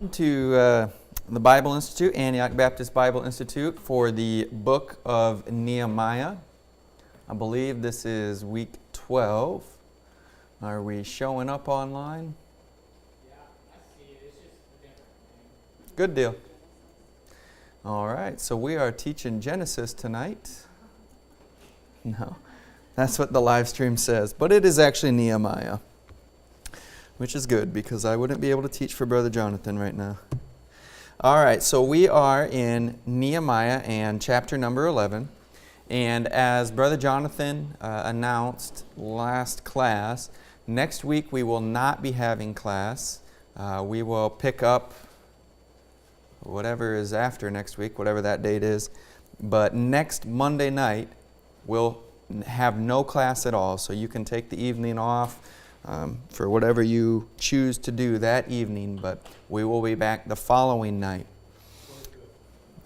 To the Bible Institute, Antioch Baptist Bible Institute, for the book of Nehemiah. I believe this is week 12. Are we showing up online? Yeah, I see it. It's just a different thing. Good deal. All right, so we are teaching Genesis tonight. No, that's what the live stream says, but it is actually Nehemiah, which is good because I wouldn't be able to teach for Brother Jonathan right now. All right, so we are in Nehemiah and chapter number 11. And as Brother Jonathan announced last class, next week we will not be having class. We will pick up whatever is after next week, whatever that date is. But next Monday night, we'll have no class at all. So you can take the evening off for whatever you choose to do that evening, but we will be back the following night,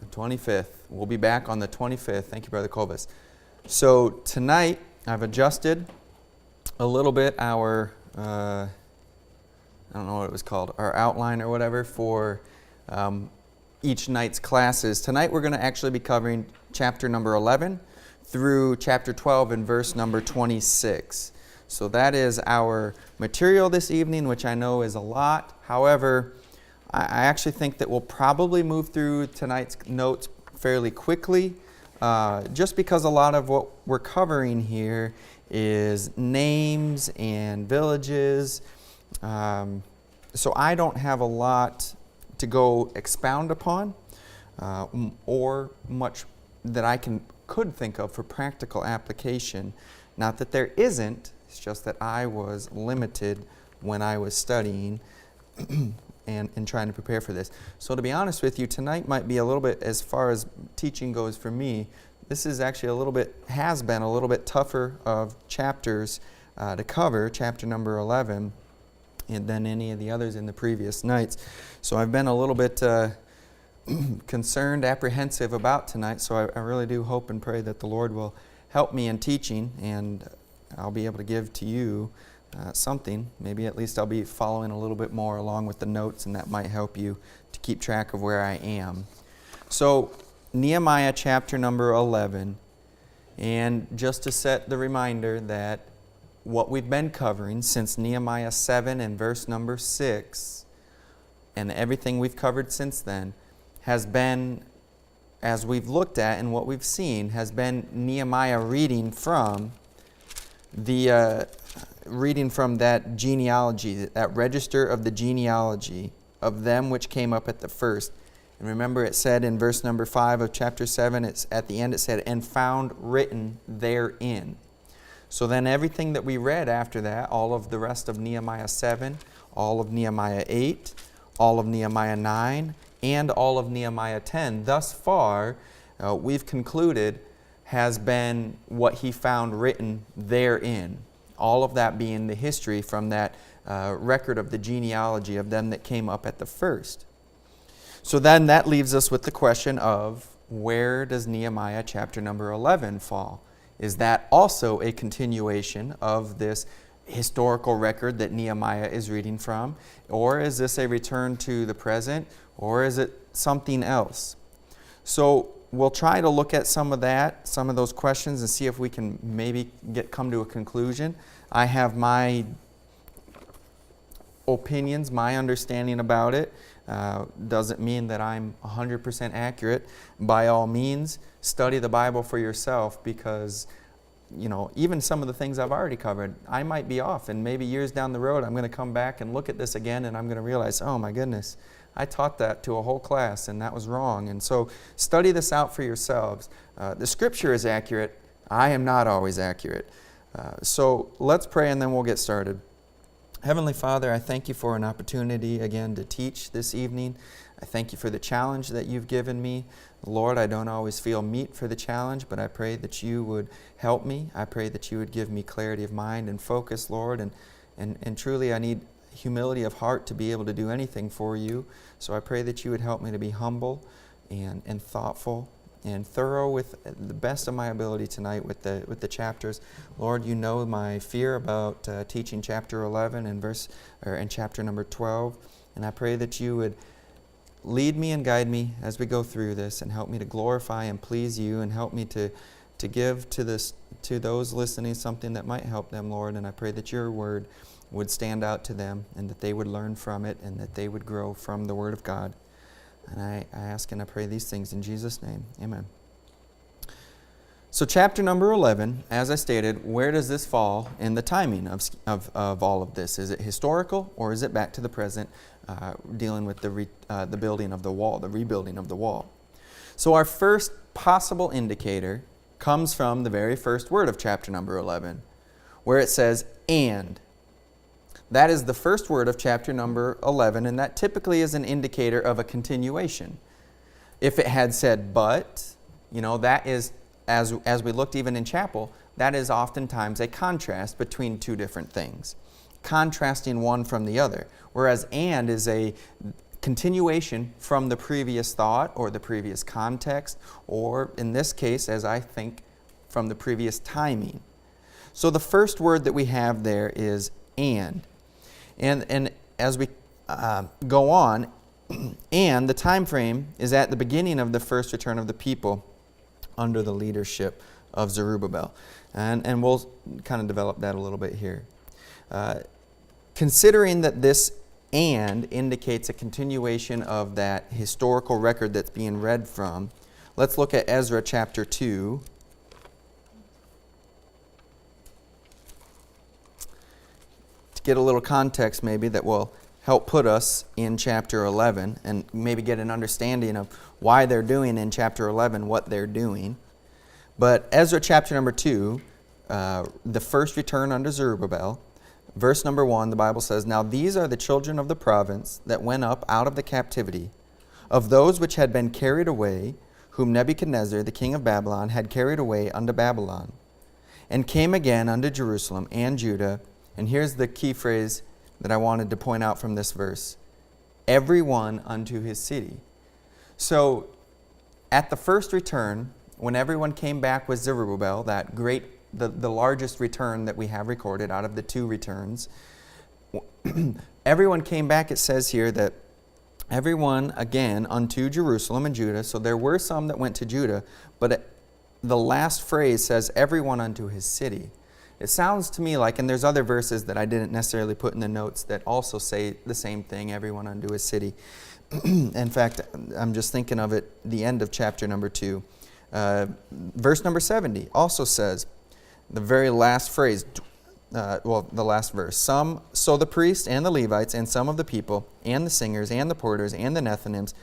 the 25th. We'll be back on the 25th. Thank you, Brother Kovas. So tonight, I've adjusted a little bit our, I don't know what it was called, our outline or whatever for each night's classes. Tonight, we're going to actually be covering chapter number 11 through chapter 12 and verse number 26. So that is our material this evening, which I know is a lot. However, I actually think that we'll probably move through tonight's notes fairly quickly, just because a lot of what we're covering here is names and villages. So I don't have a lot to go expound upon, or much that I could think of for practical application. Not that there isn't. It's just that I was limited when I was studying and trying to prepare for this. So to be honest with you, tonight might be a little bit, as far as teaching goes for me, this is actually has been a little bit tougher of chapters to cover, chapter number 11, than any of the others in the previous nights. So I've been a little bit concerned, apprehensive about tonight, so I really do hope and pray that the Lord will help me in teaching, and I'll be able to give to you something. Maybe at least I'll be following a little bit more along with the notes, and that might help you to keep track of where I am. So, Nehemiah chapter number 11. And just to set the reminder that what we've been covering since Nehemiah 7 and verse number 6, and everything we've covered since then, has been, as we've looked at and what we've seen, has been Nehemiah reading from that genealogy, that register of the genealogy of them which came up at the first. And remember, it said in verse number 5 of chapter 7, it's at the end it said, and found written therein. So then everything that we read after that, all of the rest of Nehemiah 7, all of Nehemiah 8, all of Nehemiah 9, and all of Nehemiah 10, thus far, we've concluded has been what he found written therein. All of that being the history from that record of the genealogy of them that came up at the first. So then that leaves us with the question of, where does Nehemiah chapter number 11 fall? Is that also a continuation of this historical record that Nehemiah is reading from? Or is this a return to the present? Or is it something else? So we'll try to look at some of those questions, and see if we can maybe come to a conclusion. I have my opinions, my understanding about it. Doesn't mean that I'm 100% accurate. By all means, study the Bible for yourself, because even some of the things I've already covered, I might be off, and maybe years down the road I'm going to come back and look at this again, and I'm going to realize, oh my goodness, I taught that to a whole class and that was wrong. And so study this out for yourselves. The scripture is accurate. I am not always accurate. So let's pray and then we'll get started. Heavenly Father, I thank you for an opportunity again to teach this evening. I thank you for the challenge that you've given me. Lord, I don't always feel meet for the challenge, but I pray that you would help me. I pray that you would give me clarity of mind and focus, Lord. And truly I need humility of heart to be able to do anything for you. So I pray that you would help me to be humble and thoughtful and thorough with the best of my ability tonight with the chapters. Lord, you know my fear about teaching chapter 11 and chapter number 12, and I pray that you would lead me and guide me as we go through this, and help me to glorify and please you, and help me to give to those listening something that might help them, Lord. And I pray that your word would stand out to them, and that they would learn from it, and that they would grow from the word of God. And I ask and I pray these things in Jesus' name. Amen. So chapter number 11, as I stated, where does this fall in the timing of all of this? Is it historical, or is it back to the present, dealing with the building of the wall, the rebuilding of the wall? So our first possible indicator comes from the very first word of chapter number 11, where it says, and. That is the first word of chapter number 11, and that typically is an indicator of a continuation. If it had said but, that is, as we looked even in chapel, that is oftentimes a contrast between two different things, contrasting one from the other. Whereas and is a continuation from the previous thought or the previous context, or in this case, as I think, from the previous timing. So the first word that we have there is and. And as we go on, and the time frame is at the beginning of the first return of the people under the leadership of Zerubbabel. And we'll kind of develop that a little bit here. Considering that this and indicates a continuation of that historical record that's being read from, let's look at Ezra chapter 2. To get a little context maybe that will help put us in chapter 11, and maybe get an understanding of why they're doing in chapter 11 what they're doing. But Ezra chapter number 2, the first return under Zerubbabel, verse number 1, the Bible says, now these are the children of the province that went up out of the captivity, of those which had been carried away, whom Nebuchadnezzar the king of Babylon had carried away unto Babylon, and came again unto Jerusalem and Judah. And here's the key phrase that I wanted to point out from this verse. Everyone unto his city. So at the first return, when everyone came back with Zerubbabel, that great, the largest return that we have recorded out of the two returns, everyone came back, it says here that everyone again unto Jerusalem and Judah. So there were some that went to Judah, but the last phrase says everyone unto his city. It sounds to me like, and there's other verses that I didn't necessarily put in the notes that also say the same thing, everyone unto his city. In fact, I'm just thinking of it, the end of chapter number 2. Verse number 70 also says, the very last phrase, the last verse, so the priests and the Levites and some of the people and the singers and the porters and the Nethinims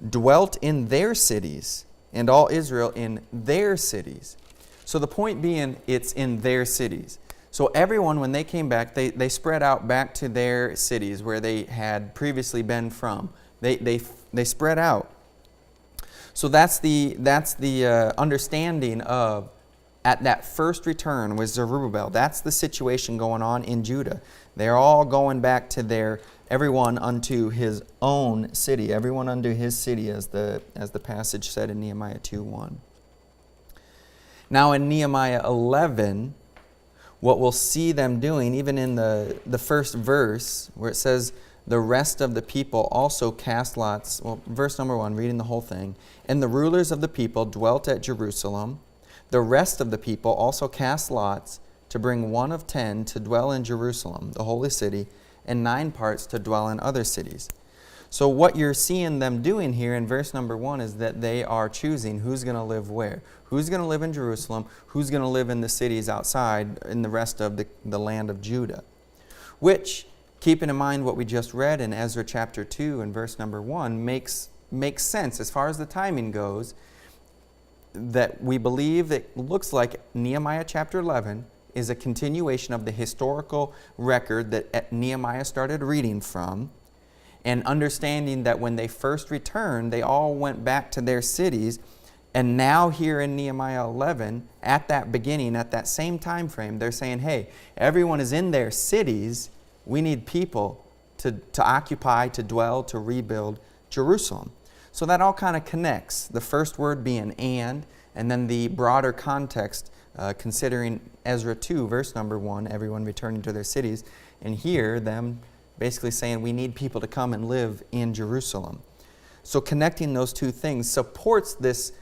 dwelt in their cities, and all Israel in their cities. So the point being, it's in their cities. So everyone, when they came back, they spread out back to their cities where they had previously been from. They spread out. So that's the understanding of, at that first return with Zerubbabel, that's the situation going on in Judah. They're all going back to everyone unto his own city, everyone unto his city, as the passage said in Nehemiah 2:1. Now in Nehemiah 11, what we'll see them doing, even in the first verse, where it says, the rest of the people also cast lots. Well, verse number 1, reading the whole thing. And the rulers of the people dwelt at Jerusalem. The rest of the people also cast lots to bring 1 of 10 to dwell in Jerusalem, the holy city, and 9 parts to dwell in other cities. So what you're seeing them doing here in verse number 1 is that they are choosing who's going to live where. Who's going to live in Jerusalem, who's going to live in the cities outside in the rest of the land of Judah. Which, keeping in mind what we just read in Ezra chapter 2 and verse number 1, makes sense as far as the timing goes, that we believe it looks like Nehemiah chapter 11 is a continuation of the historical record that Nehemiah started reading from, and understanding that when they first returned, they all went back to their cities. And now here in Nehemiah 11, at that beginning, at that same time frame, they're saying, hey, everyone is in their cities. We need people to occupy, to dwell, to rebuild Jerusalem. So that all kind of connects. The first word being and then the broader context, considering Ezra 2, verse number 1, everyone returning to their cities. And here, them basically saying we need people to come and live in Jerusalem. So connecting those two things supports this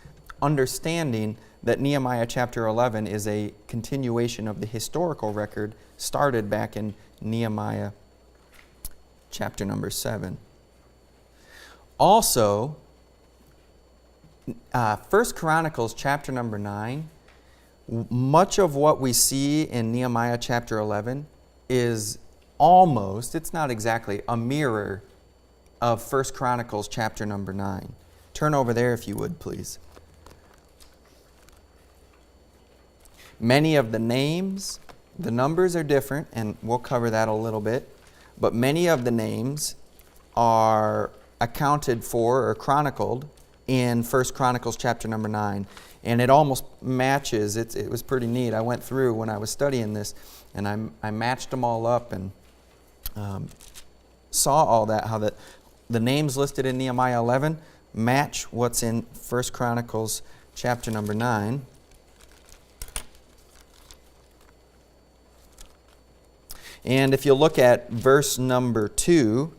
understanding that Nehemiah chapter 11 is a continuation of the historical record started back in Nehemiah chapter number 7. Also, 1 Chronicles chapter number 9, much of what we see in Nehemiah chapter 11 is almost, it's not exactly, a mirror of 1 Chronicles chapter number 9. Turn over there if you would, please. Many of the names, the numbers are different, and we'll cover that a little bit, but many of the names are accounted for or chronicled in 1 Chronicles chapter number 9. And it almost matches. It was pretty neat. I went through when I was studying this, and I matched them all up and saw all that, how the names listed in Nehemiah 11 match what's in 1 Chronicles chapter number 9. And if you look at verse number 2,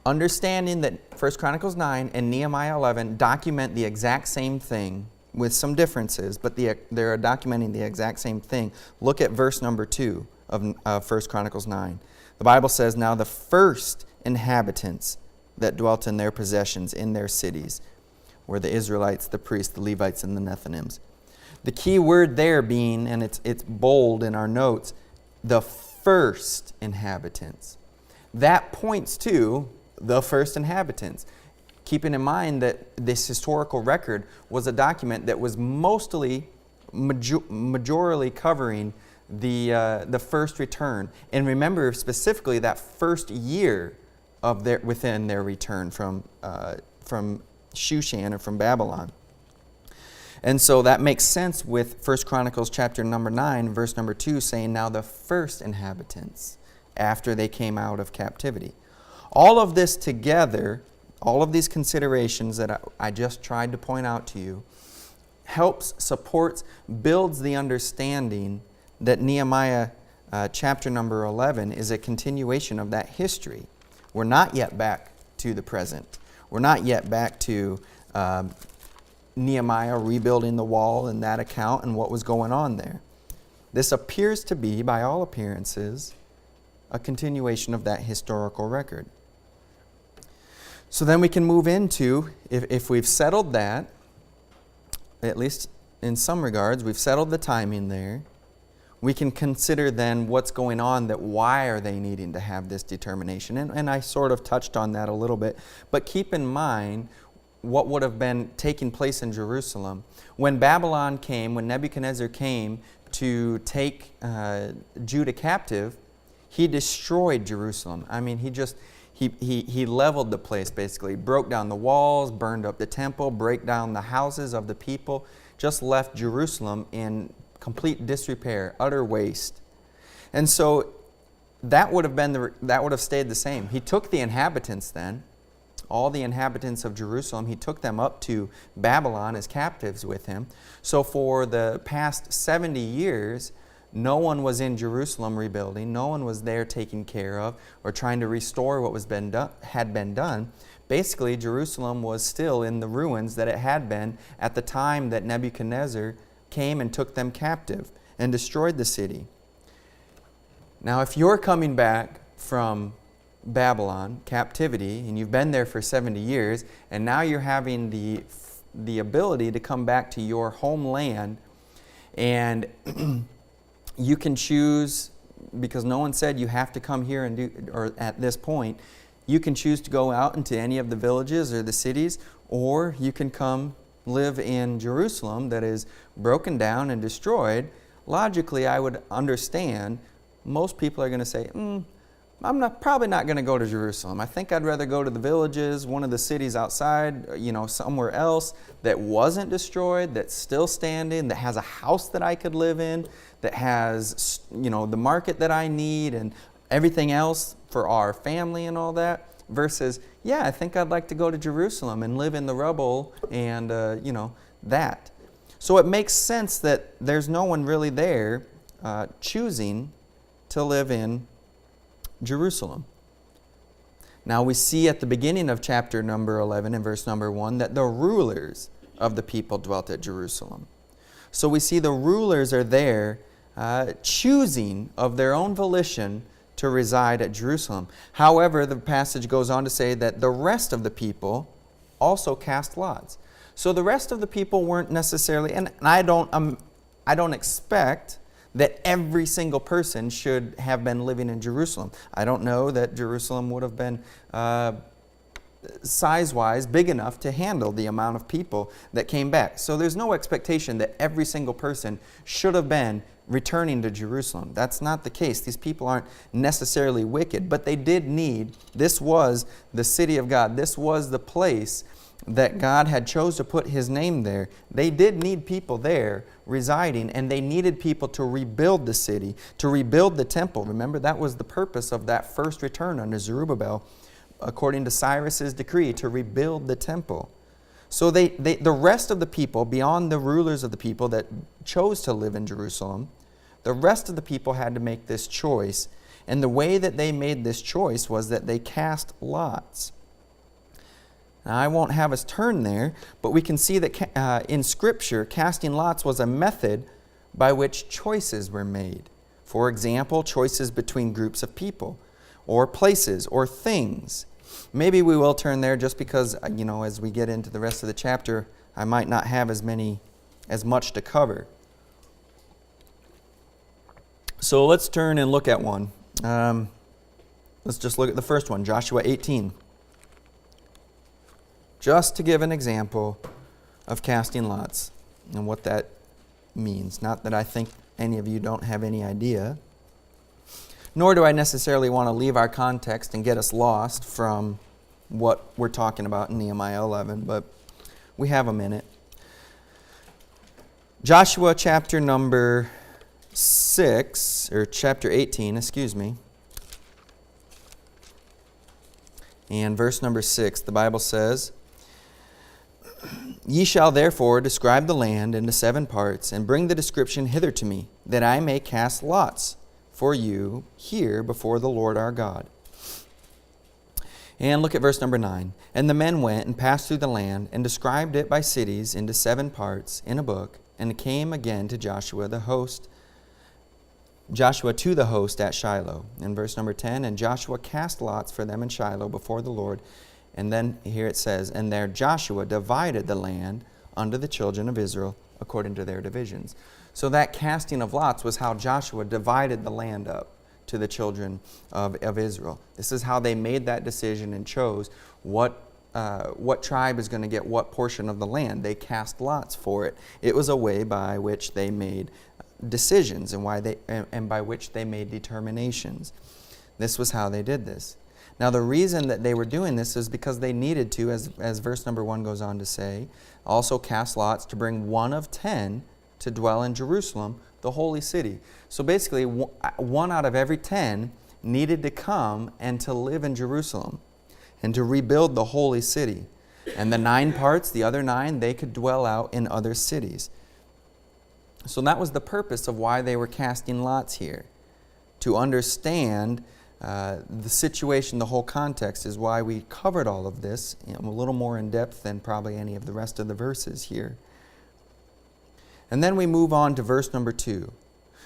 understanding that 1 Chronicles 9 and Nehemiah 11 document the exact same thing with some differences, but they're documenting the exact same thing. Look at verse number 2 of 1 Chronicles 9. The Bible says, "Now the first inhabitants that dwelt in their possessions in their cities were the Israelites, the priests, the Levites, and the Nethinims." The key word there being, and it's bold in our notes, the first inhabitants. That points to the first inhabitants. Keeping in mind that this historical record was a document that was mostly, majorly covering the first return. And remember specifically that first year of within their return from Shushan or from Babylon. And so that makes sense with 1 Chronicles chapter number 9, verse number 2, saying, "Now the first inhabitants," after they came out of captivity. All of this together, all of these considerations that I just tried to point out to you, helps, supports, builds the understanding that Nehemiah chapter number 11 is a continuation of that history. We're not yet back to the present. We're not yet back to Nehemiah rebuilding the wall and that account and what was going on there. This appears to be, by all appearances, a continuation of that historical record. So then we can move into, if we've settled that, at least in some regards, we've settled the timing there, we can consider then what's going on, that why are they needing to have this determination? And I sort of touched on that a little bit, but keep in mind what would have been taking place in Jerusalem. When Babylon came, when Nebuchadnezzar came to take Judah captive, he destroyed Jerusalem. I mean, he leveled the place basically, broke down the walls, burned up the temple, break down the houses of the people, just left Jerusalem in complete disrepair, utter waste. And so that would have stayed the same. He took the inhabitants then, all the inhabitants of Jerusalem, he took them up to Babylon as captives with him. So for the past 70 years, no one was in Jerusalem rebuilding. No one was there taking care of or trying to restore what had been done. Basically, Jerusalem was still in the ruins that it had been at the time that Nebuchadnezzar came and took them captive and destroyed the city. Now, if you're coming back from Babylon captivity and you've been there for 70 years and now you're having the ability to come back to your homeland, and you can choose, because no one said you have to come here and do, or at this point, you can choose to go out into any of the villages or the cities, or you can come live in Jerusalem that is broken down and destroyed. Logically, I would understand most people are going to say, I'm probably not going to go to Jerusalem. I think I'd rather go to the villages, one of the cities outside, somewhere else that wasn't destroyed, that's still standing, that has a house that I could live in, that has, the market that I need and everything else for our family and all that, versus, I think I'd like to go to Jerusalem and live in the rubble and, that. So it makes sense that there's no one really there choosing to live in Jerusalem. Now we see at the beginning of chapter number 11 and verse number 1 that the rulers of the people dwelt at Jerusalem. So we see the rulers are there choosing of their own volition to reside at Jerusalem. However, the passage goes on to say that the rest of the people also cast lots. So the rest of the people weren't necessarily, and I don't expect that every single person should have been living in Jerusalem. I don't know that Jerusalem would have been size-wise big enough to handle the amount of people that came back. So there's no expectation that every single person should have been returning to Jerusalem. That's not the case. These people aren't necessarily wicked, but they did need, this was the city of God. This was the place that God had chose to put His name there. They did need people there residing, and they needed people to rebuild the city, to rebuild the temple. Remember, that was the purpose of that first return under Zerubbabel, according to Cyrus's decree, to rebuild the temple. So the rest of the people, beyond the rulers of the people that chose to live in Jerusalem, the rest of the people had to make this choice. And the way that they made this choice was that they cast lots. Now, I won't have us turn there, but we can see that in Scripture, casting lots was a method by which choices were made. For example, choices between groups of people, or places, or things. Maybe we will turn there just because, as we get into the rest of the chapter, I might not have as much to cover. So let's turn and look at one. Let's just look at the first one, Joshua 18. Just to give an example of casting lots and what that means. Not that I think any of you don't have any idea. Nor do I necessarily want to leave our context and get us lost from what we're talking about in Nehemiah 11, but we have a minute. Joshua chapter number 6, or chapter 18, and verse number 6, the Bible says, Ye shall therefore describe the land into 7 parts, and bring the description hither to me, that I may cast lots for you here before the Lord our God. And look at verse number 9. And the men went and passed through the land, and described it by cities into 7 parts in a book, and came again to Joshua to the host at Shiloh. In verse number 10, and Joshua cast lots for them in Shiloh before the Lord. And then here it says, and there Joshua divided the land unto the children of Israel according to their divisions. So that casting of lots was how Joshua divided the land up to the children of Israel. This is how they made that decision and chose what tribe is going to get what portion of the land. They cast lots for it. It was a way by which they made decisions and by which they made determinations. This was how they did this. Now the reason that they were doing this is because they needed to, as verse number 1 goes on to say, also cast lots to bring 1 of 10 to dwell in Jerusalem, the holy city. So basically 1 out of every 10 needed to come and to live in Jerusalem and to rebuild the holy city. And the 9 parts, the other 9, they could dwell out in other cities. So that was the purpose of why they were casting lots here. To understand the situation, the whole context, is why we covered all of this a little more in depth than probably any of the rest of the verses here. And then we move on to verse number 2.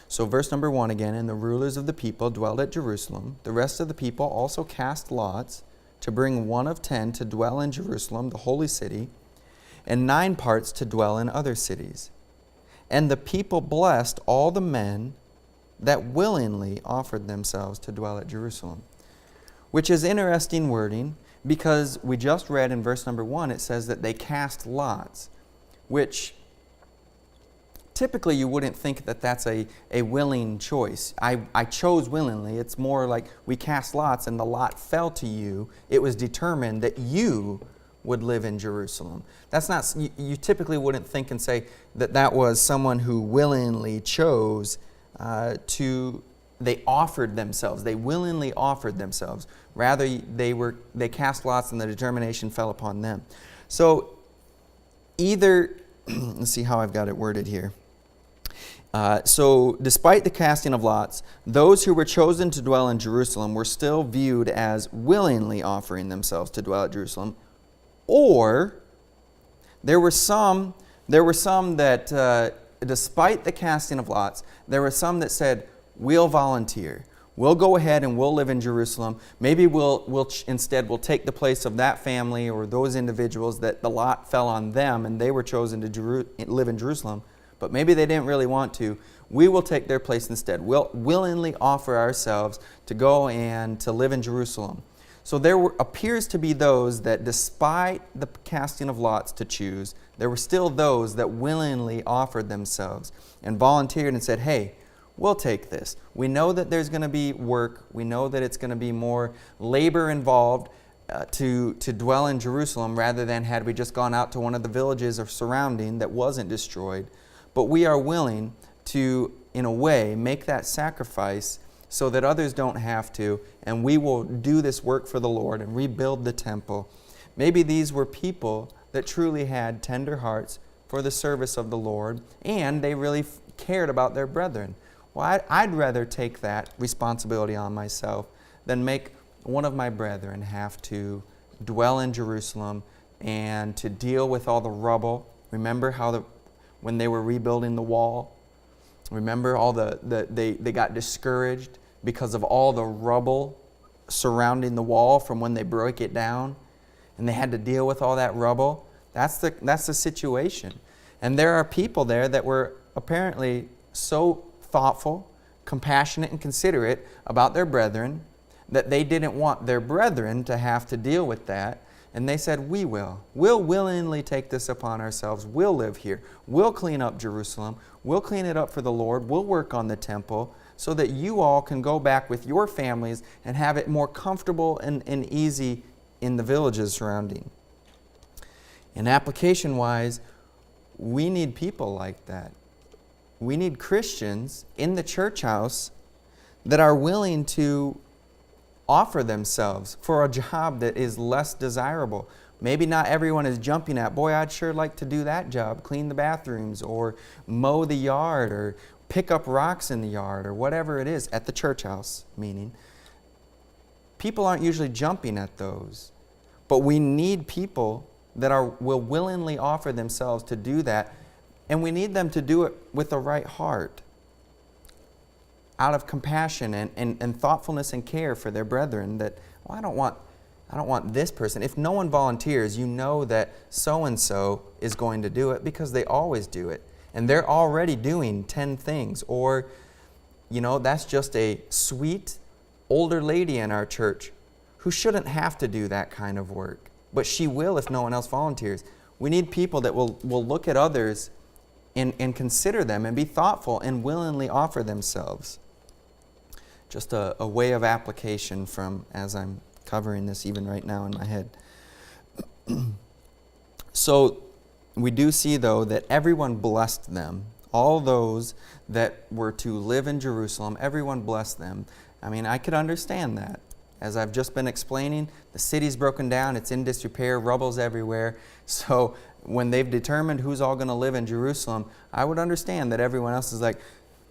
So verse number 1 again, and the rulers of the people dwelled at Jerusalem. The rest of the people also cast lots to bring 1 of 10 to dwell in Jerusalem, the holy city, and 9 parts to dwell in other cities. And the people blessed all the men that willingly offered themselves to dwell at Jerusalem. Which is interesting wording, because we just read in verse number 1, it says that they cast lots, which typically you wouldn't think that that's a willing choice. I chose willingly. It's more like we cast lots and the lot fell to you. It was determined that you would live in Jerusalem. That's not, you typically wouldn't think and say that that was someone who willingly chose they offered themselves. They willingly offered themselves. Rather, they cast lots and the determination fell upon them. So either, let's see how I've got it worded here. So despite the casting of lots, those who were chosen to dwell in Jerusalem were still viewed as willingly offering themselves to dwell at Jerusalem. Or there were some that, despite the casting of lots, there were some that said, we'll volunteer. We'll go ahead and we'll live in Jerusalem. Maybe instead we'll take the place of that family or those individuals that the lot fell on them and they were chosen to live in Jerusalem. But maybe they didn't really want to. We will take their place instead. We'll willingly offer ourselves to go and to live in Jerusalem. So there appears to be those that, despite the casting of lots to choose, there were still those that willingly offered themselves and volunteered and said, hey, we'll take this. We know that there's going to be work. We know that it's going to be more labor involved to dwell in Jerusalem rather than had we just gone out to one of the villages or surrounding that wasn't destroyed. But we are willing to, in a way, make that sacrifice so that others don't have to, and we will do this work for the Lord and rebuild the temple. Maybe these were people that truly had tender hearts for the service of the Lord, and they really cared about their brethren. Well, I'd rather take that responsibility on myself than make one of my brethren have to dwell in Jerusalem and to deal with all the rubble. Remember how when they were rebuilding the wall, remember all they got discouraged because of all the rubble surrounding the wall from when they broke it down, and they had to deal with all that rubble. That's the situation. And there are people there that were apparently so thoughtful, compassionate, and considerate about their brethren that they didn't want their brethren to have to deal with that. And they said, we'll willingly take this upon ourselves. We'll live here. We'll clean up Jerusalem. We'll clean it up for the Lord. We'll work on the temple so that you all can go back with your families and have it more comfortable and easy in the villages surrounding. And application-wise, we need people like that. We need Christians in the church house that are willing to offer themselves for a job that is less desirable. Maybe not everyone is jumping at, boy, I'd sure like to do that job, clean the bathrooms or mow the yard or pick up rocks in the yard or whatever it is at the church house, meaning. People aren't usually jumping at those. But we need people that will willingly offer themselves to do that, and we need them to do it with the right heart, out of compassion and thoughtfulness and care for their brethren. That, well, I don't want this person. If no one volunteers, you know that so-and-so is going to do it because they always do it. And they're already doing 10 things. Or, that's just a sweet older lady in our church who shouldn't have to do that kind of work. But she will if no one else volunteers. We need people that will look at others and consider them and be thoughtful and willingly offer themselves. Just a way of application from as I'm covering this even right now in my head. So we do see, though, that everyone blessed them. All those that were to live in Jerusalem, everyone blessed them. I mean, I could understand that. As I've just been explaining, the city's broken down, it's in disrepair, rubble's everywhere. So when they've determined who's all going to live in Jerusalem, I would understand that everyone else is like,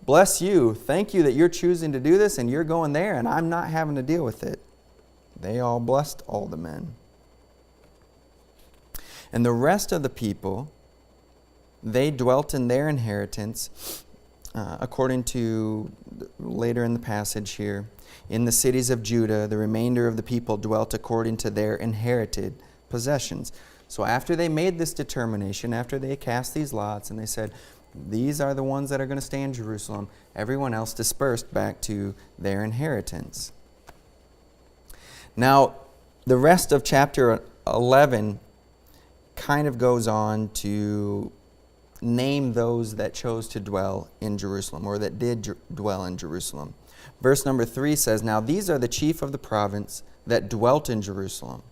bless you, thank you that you're choosing to do this and you're going there and I'm not having to deal with it. They all blessed all the men. And the rest of the people, they dwelt in their inheritance, according to later in the passage here. In the cities of Judah, the remainder of the people dwelt according to their inherited possessions. So after they made this determination, after they cast these lots and they said, these are the ones that are going to stay in Jerusalem, everyone else dispersed back to their inheritance. Now, the rest of chapter 11 kind of goes on to name those that chose to dwell in Jerusalem, or that did dwell in Jerusalem. Verse number 3 says, now these are the chief of the province that dwelt in Jerusalem.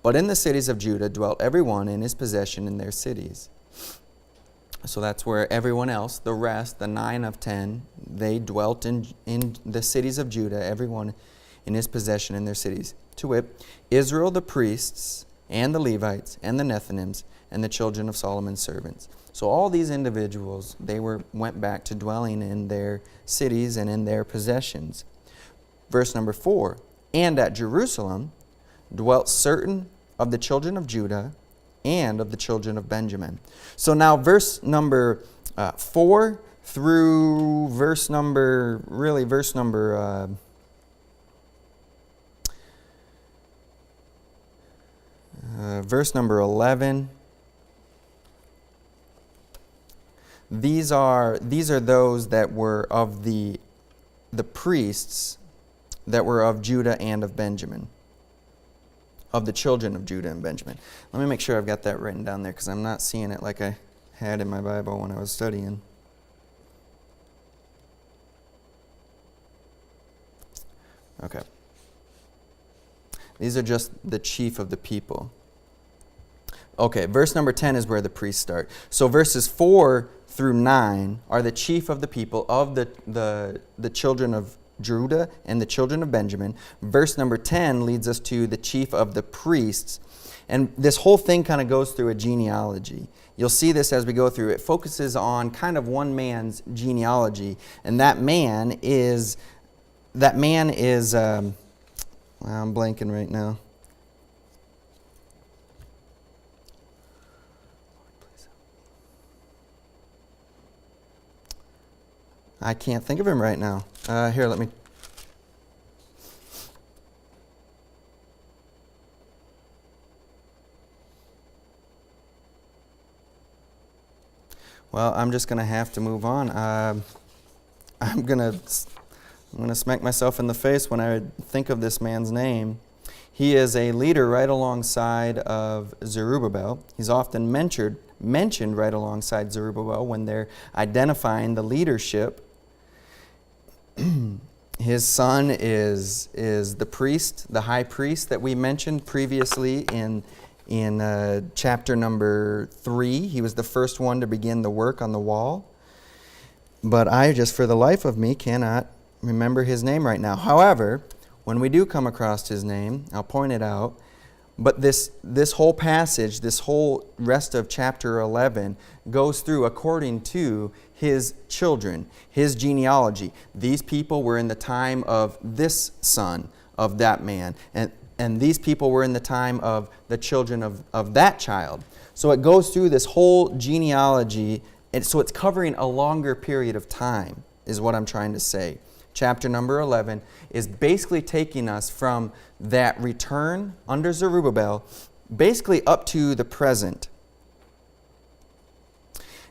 But in the cities of Judah dwelt everyone in his possession in their cities. So that's where everyone else, the rest, the 9 of 10, they dwelt in the cities of Judah, everyone in his possession in their cities. To wit, Israel the priests, and the Levites, and the Nethinims, and the children of Solomon's servants. So all these individuals, went back to dwelling in their cities and in their possessions. Verse number 4, and at Jerusalem dwelt certain of the children of Judah and of the children of Benjamin. So now verse number 4 through verse number 11. These are those that were of the priests that were of Judah and of Benjamin, of the children of Judah and Benjamin. Let me make sure I've got that written down there, because I'm not seeing it like I had in my Bible when I was studying. Okay. These are just the chief of the people. Okay, verse number 10 is where the priests start. So verses 4 through 9 are the chief of the people, of the children of Judah and the children of Benjamin. Verse number 10 leads us to the chief of the priests. And this whole thing kind of goes through a genealogy. You'll see this as we go through. It focuses on kind of one man's genealogy. And that man is I'm blanking right now. I can't think of him right now. Here, let me... Well, I'm just going to have to move on. I'm going to smack myself in the face when I think of this man's name. He is a leader right alongside of Zerubbabel. He's often mentioned right alongside Zerubbabel when they're identifying the leadership. His son is the priest, the high priest that we mentioned previously in chapter number 3. He was the first one to begin the work on the wall. But I just, for the life of me, cannot remember his name right now. However, when we do come across his name, I'll point it out. But this whole passage, this whole rest of chapter 11 goes through according to his children, his genealogy. These people were in the time of this son of that man. And these people were in the time of the children of that child. So it goes through this whole genealogy, and so it's covering a longer period of time, is what I'm trying to say. Chapter number 11 is basically taking us from that return under Zerubbabel, basically up to the present.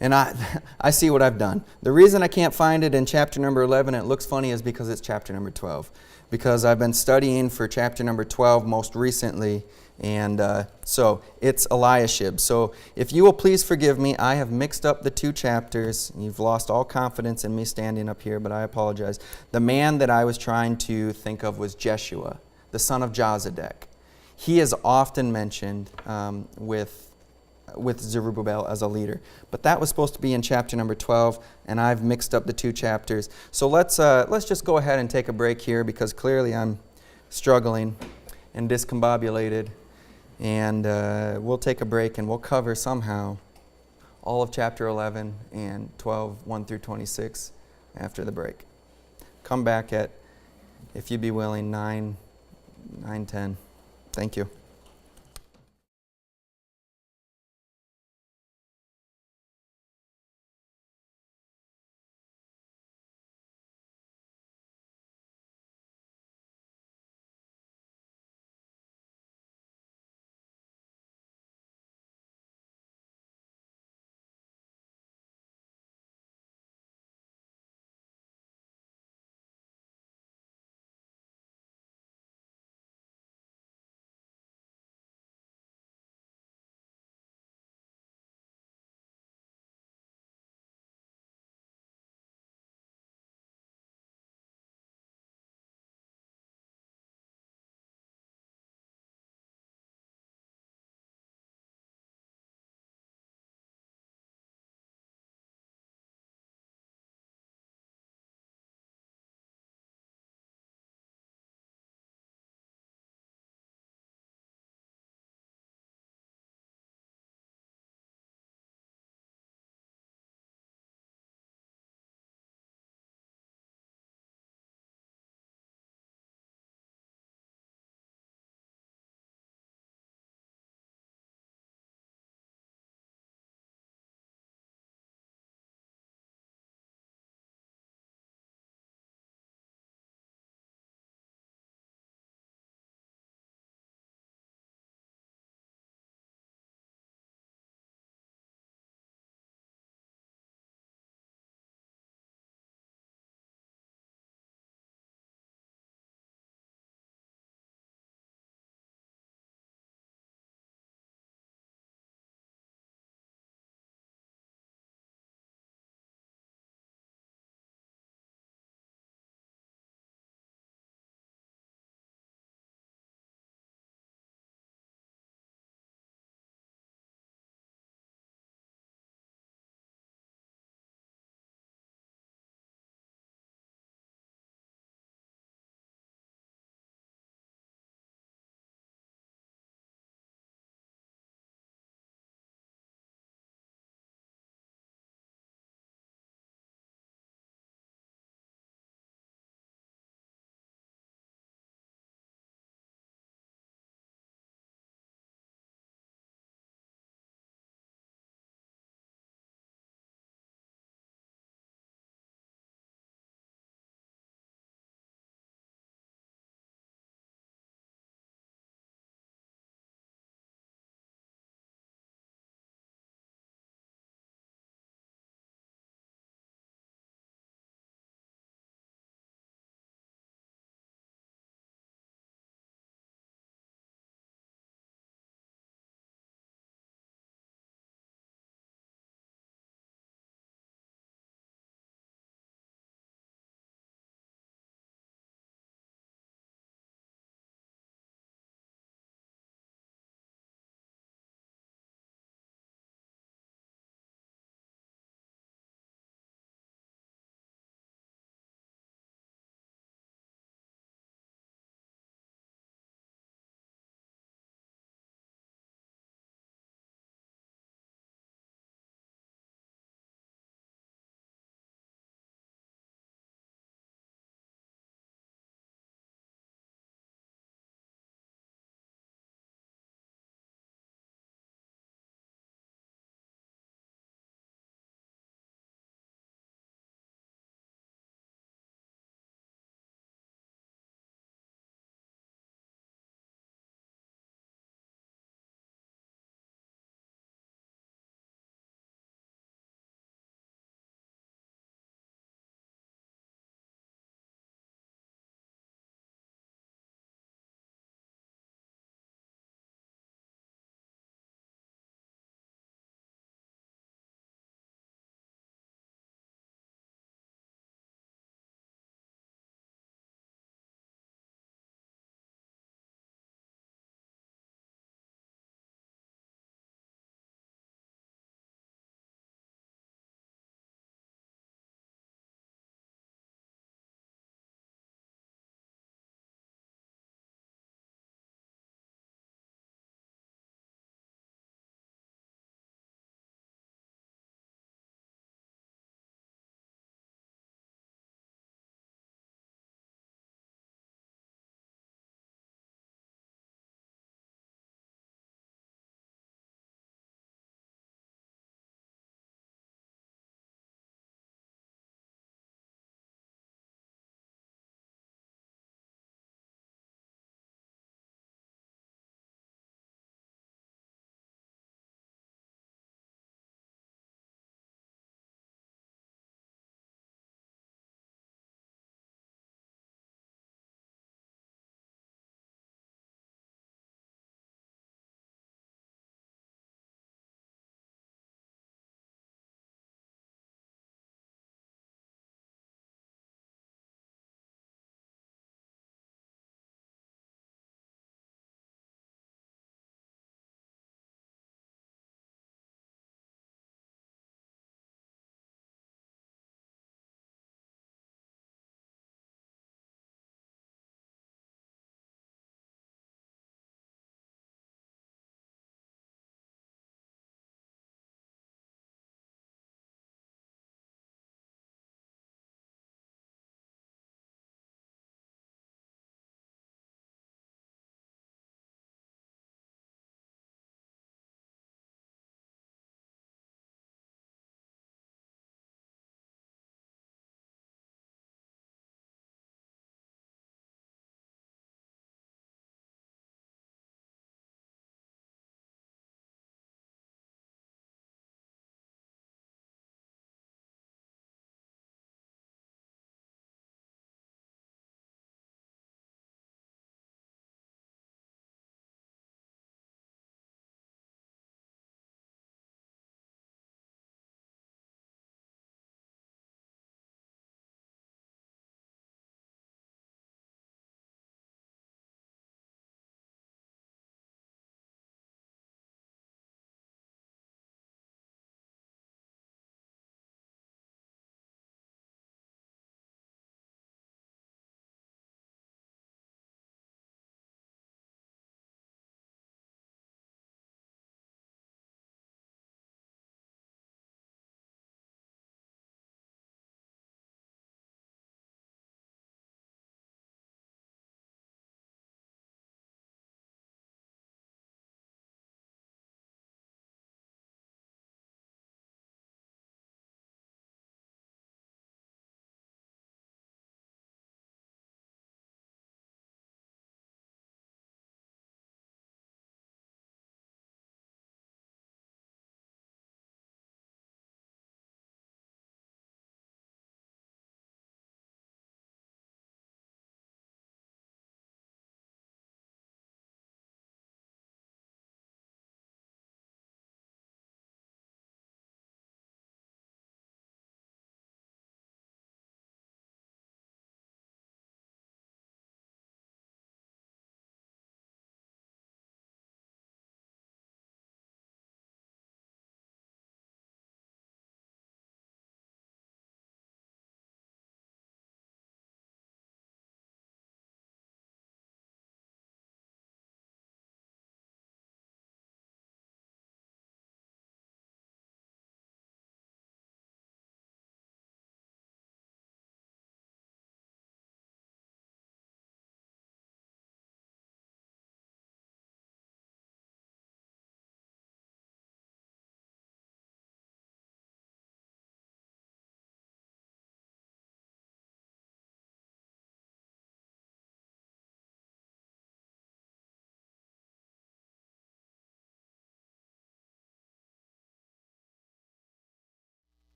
And I see what I've done. The reason I can't find it in chapter number 11, it looks funny, is because it's chapter number 12. Because I've been studying for chapter number 12 most recently, and so it's Eliashib. So if you will please forgive me, I have mixed up the two chapters. You've lost all confidence in me standing up here, but I apologize. The man that I was trying to think of was Jeshua, the son of Jozadak. He is often mentioned with Zerubbabel as a leader. But that was supposed to be in chapter number 12, and I've mixed up the two chapters. So let's just go ahead and take a break here, because clearly I'm struggling and discombobulated. And we'll take a break, and we'll cover somehow all of chapter 11 and 12, 1 through 26 after the break. Come back at, if you'd be willing, 9:10. Thank you.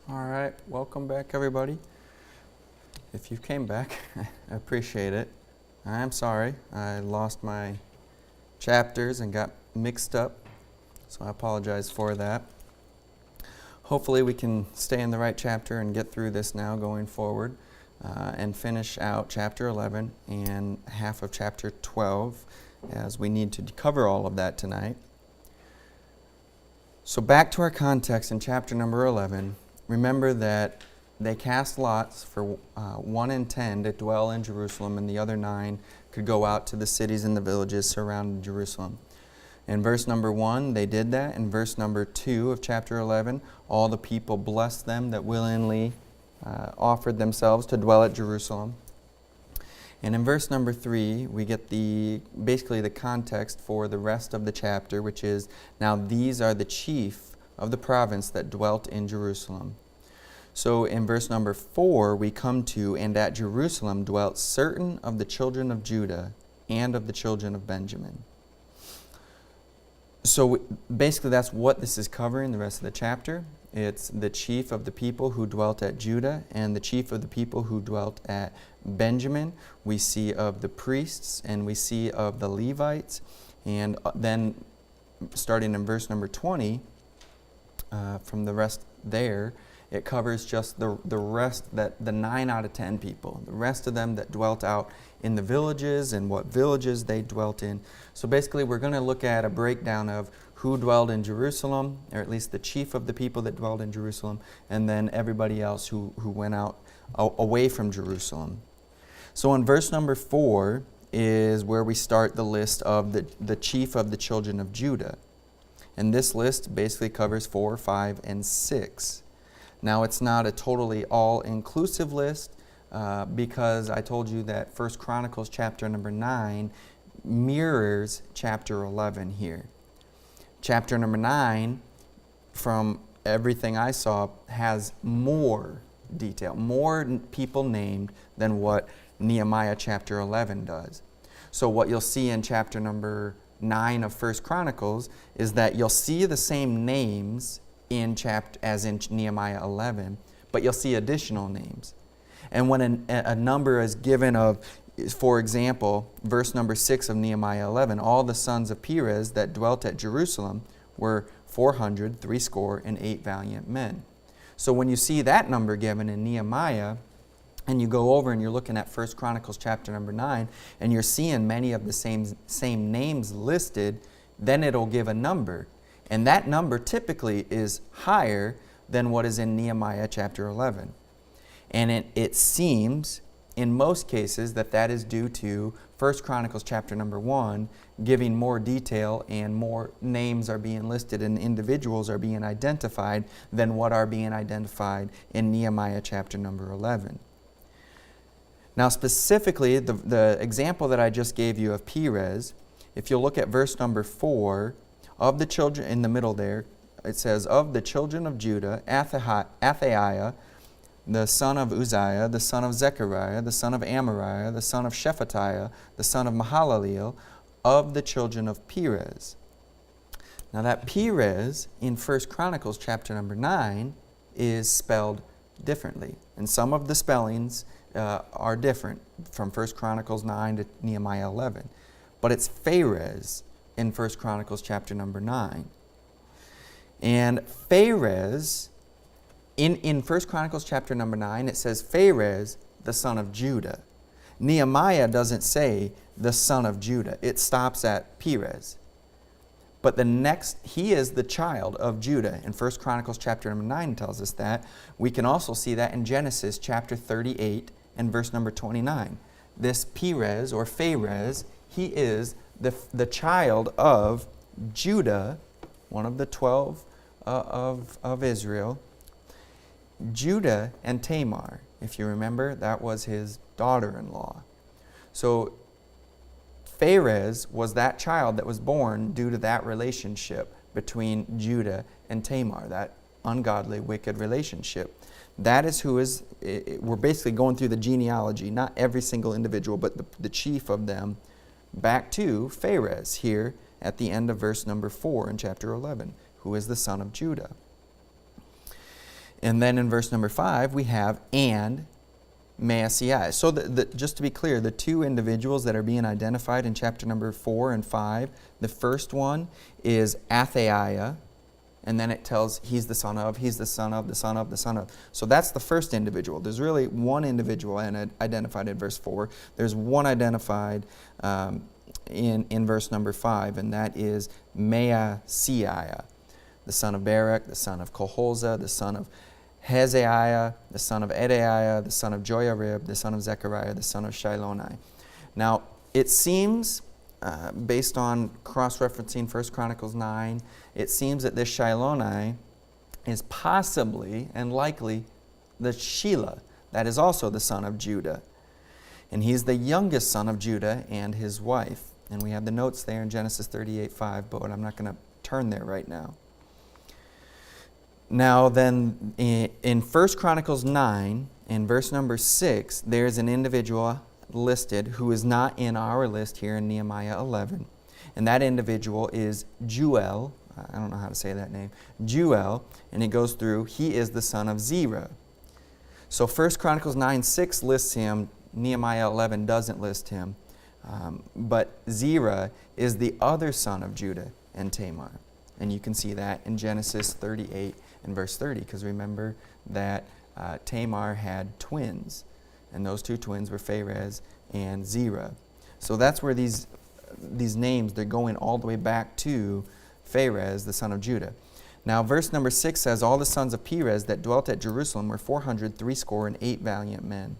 All right, welcome back, everybody. If you came back, I appreciate it. I'm sorry, I lost my chapters and got mixed up, so I apologize for that. Hopefully we can stay in the right chapter and get through this now going forward and finish out chapter 11 and half of chapter 12, as we need to cover all of that tonight. So back to our context in chapter number 11. Remember that they cast lots for 1 in 10 to dwell in Jerusalem, and the other 9 could go out to the cities and the villages surrounding Jerusalem. In verse number 1, they did that. In verse number 2 of chapter 11, all the people blessed them that willingly offered themselves to dwell at Jerusalem. And in verse number 3, we get basically the context for the rest of the chapter, which is, now these are the chief of the province that dwelt in Jerusalem. So in verse number 4, we come to, and at Jerusalem dwelt certain of the children of Judah and of the children of Benjamin. So basically that's what this is covering, the rest of the chapter. It's the chief of the people who dwelt at Judah and the chief of the people who dwelt at Benjamin. We see of the priests and we see of the Levites. And then starting in verse number 20, from the rest there, it covers just the rest, the 9 out of 10 people, the rest of them that dwelt out in the villages and what villages they dwelt in. So basically we're going to look at a breakdown of who dwelled in Jerusalem, or at least the chief of the people that dwelled in Jerusalem, and then everybody else who went out away from Jerusalem. So in verse number 4 is where we start the list of the chief of the children of Judah. And this list basically covers 4, 5, and 6. Now, it's not a totally all-inclusive list because I told you that 1 Chronicles chapter number 9 mirrors chapter 11 here. Chapter number 9, from everything I saw, has more detail, more people named than what Nehemiah chapter 11 does. So what you'll see in chapter number 9 of 1 Chronicles is that you'll see the same names as in Nehemiah 11, but you'll see additional names. And when a number is given of, for example, verse number 6 of Nehemiah 11, all the sons of Perez that dwelt at Jerusalem were 468 valiant men. So when you see that number given in Nehemiah, and you go over and you're looking at 1 Chronicles chapter number 9, and you're seeing many of the same names listed, then it'll give a number. And that number typically is higher than what is in Nehemiah chapter 11. And it seems, in most cases, that is due to 1 Chronicles chapter number 1 giving more detail and more names are being listed and individuals are being identified than what are being identified in Nehemiah chapter number 11. Now specifically, the example that I just gave you of Perez, if you look at verse number 4, of the children, in the middle there, it says, of the children of Judah, Athaiah, the son of Uzziah, the son of Zechariah, the son of Amariah, the son of Shephatiah, the son of Mahalaleel, of the children of Perez. Now that Perez in 1 Chronicles chapter number 9 is spelled differently. And some of the spellings are different from 1 Chronicles 9 to Nehemiah 11. But it's Pharez in 1 Chronicles chapter number 9. And Pharez, in 1 Chronicles chapter number 9, it says Pharez, the son of Judah. Nehemiah doesn't say the son of Judah. It stops at Perez. But he is the child of Judah. In 1 Chronicles chapter number 9 tells us that. We can also see that in Genesis chapter 38 and verse number 29. This Perez or Pharez, he is the child of Judah, one of the 12 of Israel. Judah and Tamar, if you remember, that was his daughter-in-law. So Pharez was that child that was born due to that relationship between Judah and Tamar, that ungodly, wicked relationship. That is who is, we're basically going through the genealogy, not every single individual, but the chief of them, back to Pharez here at the end of verse number 4 in chapter 11, who is the son of Judah. And then in verse number 5, we have and Maaseiah. So just to be clear, the two individuals that are being identified in chapter number 4 and 5, the first one is Athaiah, and then it tells he's the son of, he's the son of, the son of, the son of. So that's the first individual. There's really one individual identified in verse 4. There's one identified in verse number 5, and that is Maaseiah, the son of Barak, the son of Koholza, the son of Hezekiah, the son of Edaiah, the son of Joiarib, the son of Zechariah, the son of Shiloni. Now, it seems, based on cross-referencing 1 Chronicles 9, it seems that this Shiloni is possibly and likely the Shelah, that is also the son of Judah. And he's the youngest son of Judah and his wife. And we have the notes there in Genesis 38:5, but I'm not going to turn there right now. Now then, in 1 Chronicles 9, in verse number 6, there's an individual listed who is not in our list here in Nehemiah 11. And that individual is Juel. I don't know how to say that name. Juel, and it goes through, he is the son of Zerah. So 1 Chronicles 9:6 lists him. Nehemiah 11 doesn't list him. But Zerah is the other son of Judah and Tamar. And you can see that in Genesis 38 and verse 30, because remember that Tamar had twins, and those two twins were Pharez and Zerah. So that's where these names, they're going all the way back to Pharez, the son of Judah. Now, verse number 6 says, all the sons of Perez that dwelt at Jerusalem were 468 valiant men.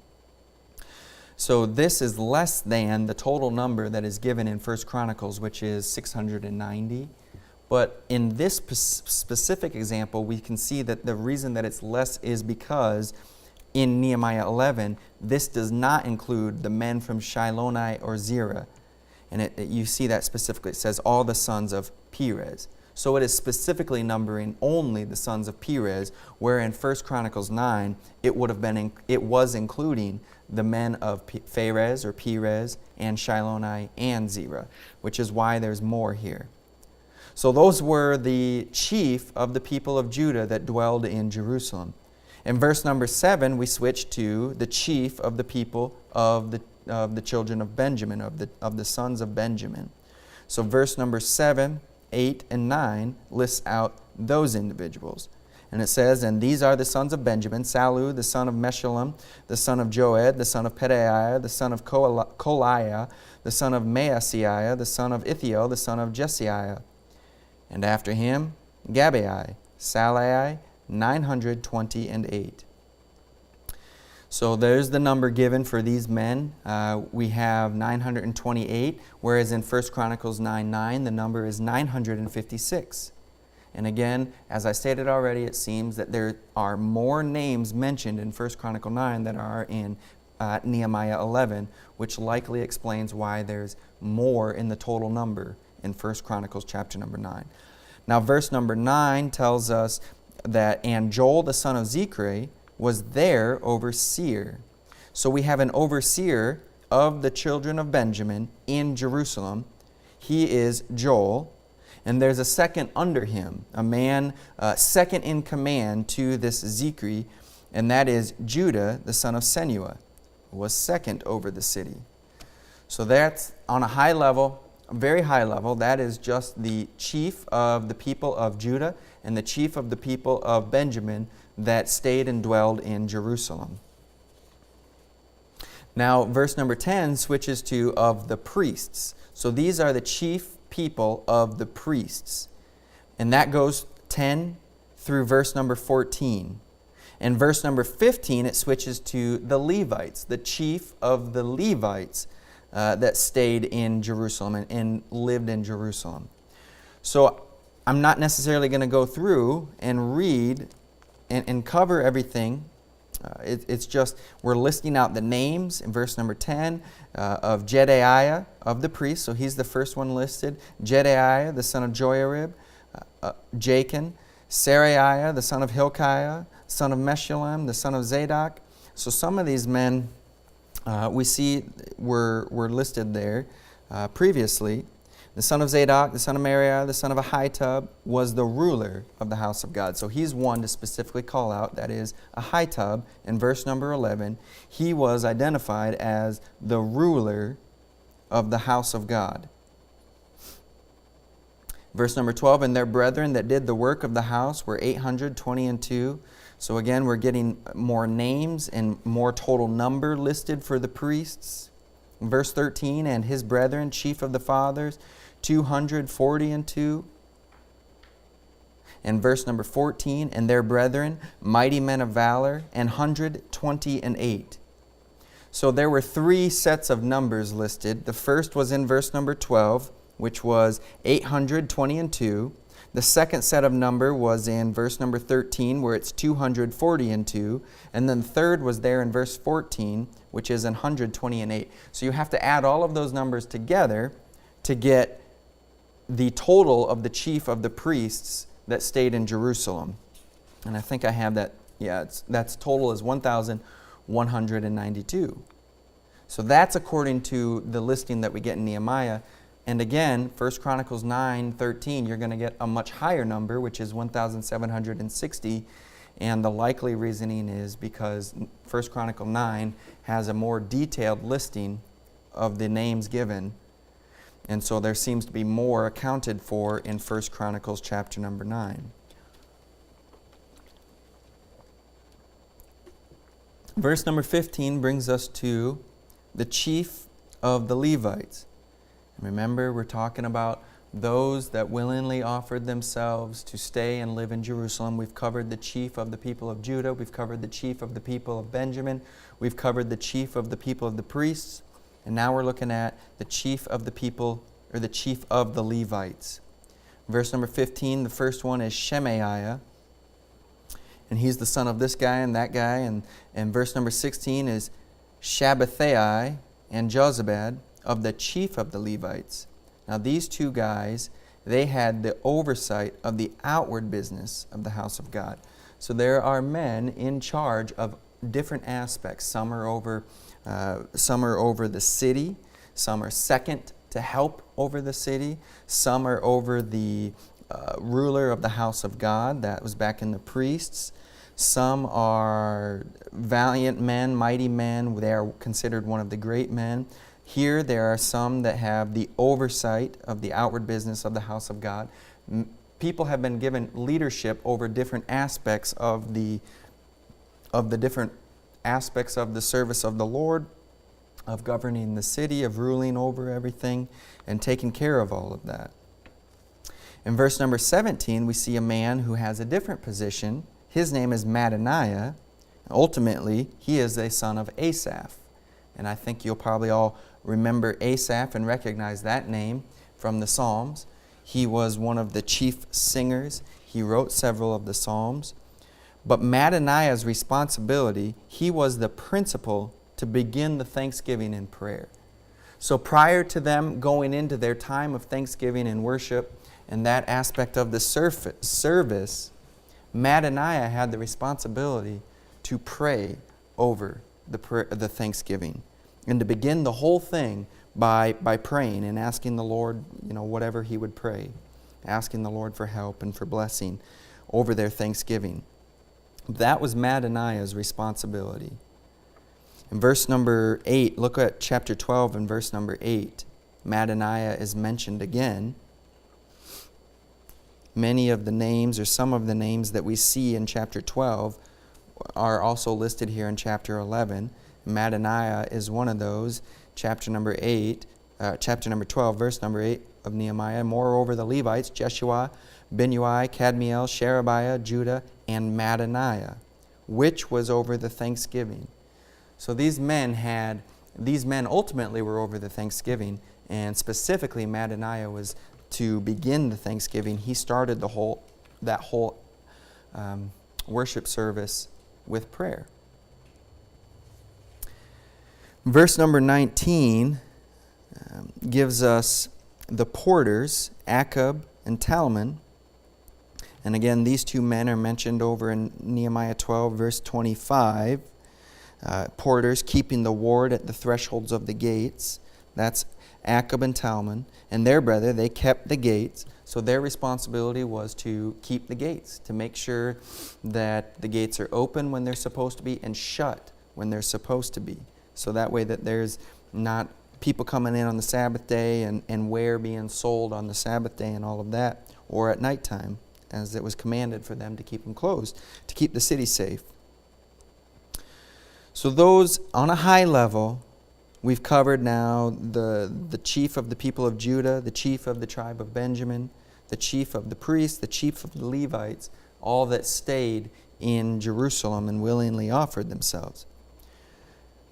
So this is less than the total number that is given in 1 Chronicles, which is 690. But in this specific example, we can see that the reason that it's less is because in Nehemiah 11, this does not include the men from Shiloni or Zerah. And you see that specifically. It says all the sons of Perez. So it is specifically numbering only the sons of Perez, where in 1 Chronicles 9, it was including the men of Pharez or Perez and Shiloni and Zerah, which is why there's more here. So those were the chief of the people of Judah that dwelled in Jerusalem. In verse number 7, we switch to the chief of the people of the children of Benjamin, of the sons of Benjamin. So verse number 7, 8, and 9 lists out those individuals. And it says, and these are the sons of Benjamin, Salu, the son of Meshullam, the son of Joed, the son of Pedaiah, the son of Koliah, the son of Maaseiah, the son of Ithiel, the son of Jesiah. And after him, Gabbai, Salai, 928. So there's the number given for these men. We have 928, whereas in 1 Chronicles 9:9, the number is 956. And again, as I stated already, it seems that there are more names mentioned in 1 Chronicle 9 than are in Nehemiah 11, which likely explains why there's more in the total number in 1 Chronicles chapter number 9. Now, verse number 9 tells us that, and Joel the son of Zechri was their overseer. So we have an overseer of the children of Benjamin in Jerusalem. He is Joel. And there's a second under him, a man second in command to this Zechri, and that is Judah, the son of Senua, who was second over the city. So that's on a high level, a very high level. That is just the chief of the people of Judah and the chief of the people of Benjamin that stayed and dwelled in Jerusalem. Now, verse number 10 switches to of the priests. So these are the chief people of the priests. And that goes 10 through verse number 14. In verse number 15, it switches to the Levites, the chief of the Levites that stayed in Jerusalem and lived in Jerusalem. So I'm not necessarily going to go through and read and cover everything. It's just we're listing out the names in verse number 10 of Jedaiah of the priests. So he's the first one listed. Jedaiah, the son of Joiarib, Jachin, Seraiah, the son of Hilkiah, son of Meshullam, the son of Zadok. So some of these men we see were listed there previously. The son of Zadok, the son of Meriah, the son of Ahitub, was the ruler of the house of God. So he's one to specifically call out, that is Ahitub, in verse number 11. He was identified as the ruler of the house of God. Verse number 12, and their brethren that did the work of the house were 822. So again, we're getting more names and more total number listed for the priests. Verse 13, and his brethren, chief of the fathers, 242. And verse number 14, and their brethren, mighty men of valor, and 128. So there were three sets of numbers listed. The first was in verse number 12, which was 822. The second set of number was in verse number 13, where it's 242. And then the third was there in verse 14, which is 128. So you have to add all of those numbers together to get the total of the chief of the priests that stayed in Jerusalem. And I think I have that. Yeah, that's total is 1,192. So that's according to the listing that we get in Nehemiah. And again, 1 Chronicles 9:13, you're going to get a much higher number, which is 1,760. And the likely reasoning is because 1 Chronicle 9 has a more detailed listing of the names given. And so there seems to be more accounted for in 1 Chronicles chapter number 9. Verse number 15 brings us to the chief of the Levites. Remember, we're talking about those that willingly offered themselves to stay and live in Jerusalem. We've covered the chief of the people of Judah. We've covered the chief of the people of Benjamin. We've covered the chief of the people of the priests. And now we're looking at the chief of the people, or the chief of the Levites. Verse number 15, the first one is Shemaiah. And he's the son of this guy and that guy. And verse number 16 is Shabbathai and Jozabad, of the chief of the Levites. Now these two guys, they had the oversight of the outward business of the house of God. So there are men in charge of different aspects. Some are over the city. Some are second to help over the city. Some are over the ruler of the house of God. That was back in the priests. Some are valiant men, mighty men. They are considered one of the great men. Here there are some that have the oversight of the outward business of the house of God. People have been given leadership over different aspects of the different aspects of the service of the Lord, of governing the city, of ruling over everything, and taking care of all of that. In verse number 17, we see a man who has a different position. His name is Mattaniah. Ultimately, he is a son of Asaph. And I think you'll probably all remember Asaph and recognize that name from the Psalms. He was one of the chief singers. He wrote several of the Psalms. But Mattaniah's responsibility, he was the principal to begin the thanksgiving in prayer. So prior to them going into their time of thanksgiving and worship and that aspect of the service, Mattaniah had the responsibility to pray over the thanksgiving and to begin the whole thing by praying and asking the Lord, whatever he would pray, asking the Lord for help and for blessing over their thanksgiving. That was Mattaniah's responsibility. In verse number 8, look at chapter 12 and verse number 8. Mattaniah is mentioned again. Many of the names, or some of the names that we see in chapter 12 are also listed here in chapter 11. Mattaniah is one of those. Chapter number 12, verse number 8 of Nehemiah. Moreover, the Levites, Jeshua, Binnui, Kadmiel, Sherebiah, Judah, and Mattaniah, which was over the thanksgiving. So these men ultimately were over the thanksgiving, and specifically Mattaniah was to begin the thanksgiving. He started that whole worship service with prayer. Verse number 19 gives us the porters, Akub and Talmon. And again, these two men are mentioned over in Nehemiah 12, verse 25. Porters keeping the ward at the thresholds of the gates. that's Achab and Talmon, and their brother, they kept the gates. So their responsibility was to keep the gates, to make sure that the gates are open when they're supposed to be and shut when they're supposed to be. So that way that there's not people coming in on the Sabbath day and ware being sold on the Sabbath day and all of that, or at nighttime, as it was commanded for them to keep them closed, to keep the city safe. So those, on a high level, we've covered now the chief of the people of Judah, the chief of the tribe of Benjamin, the chief of the priests, the chief of the Levites, all that stayed in Jerusalem and willingly offered themselves.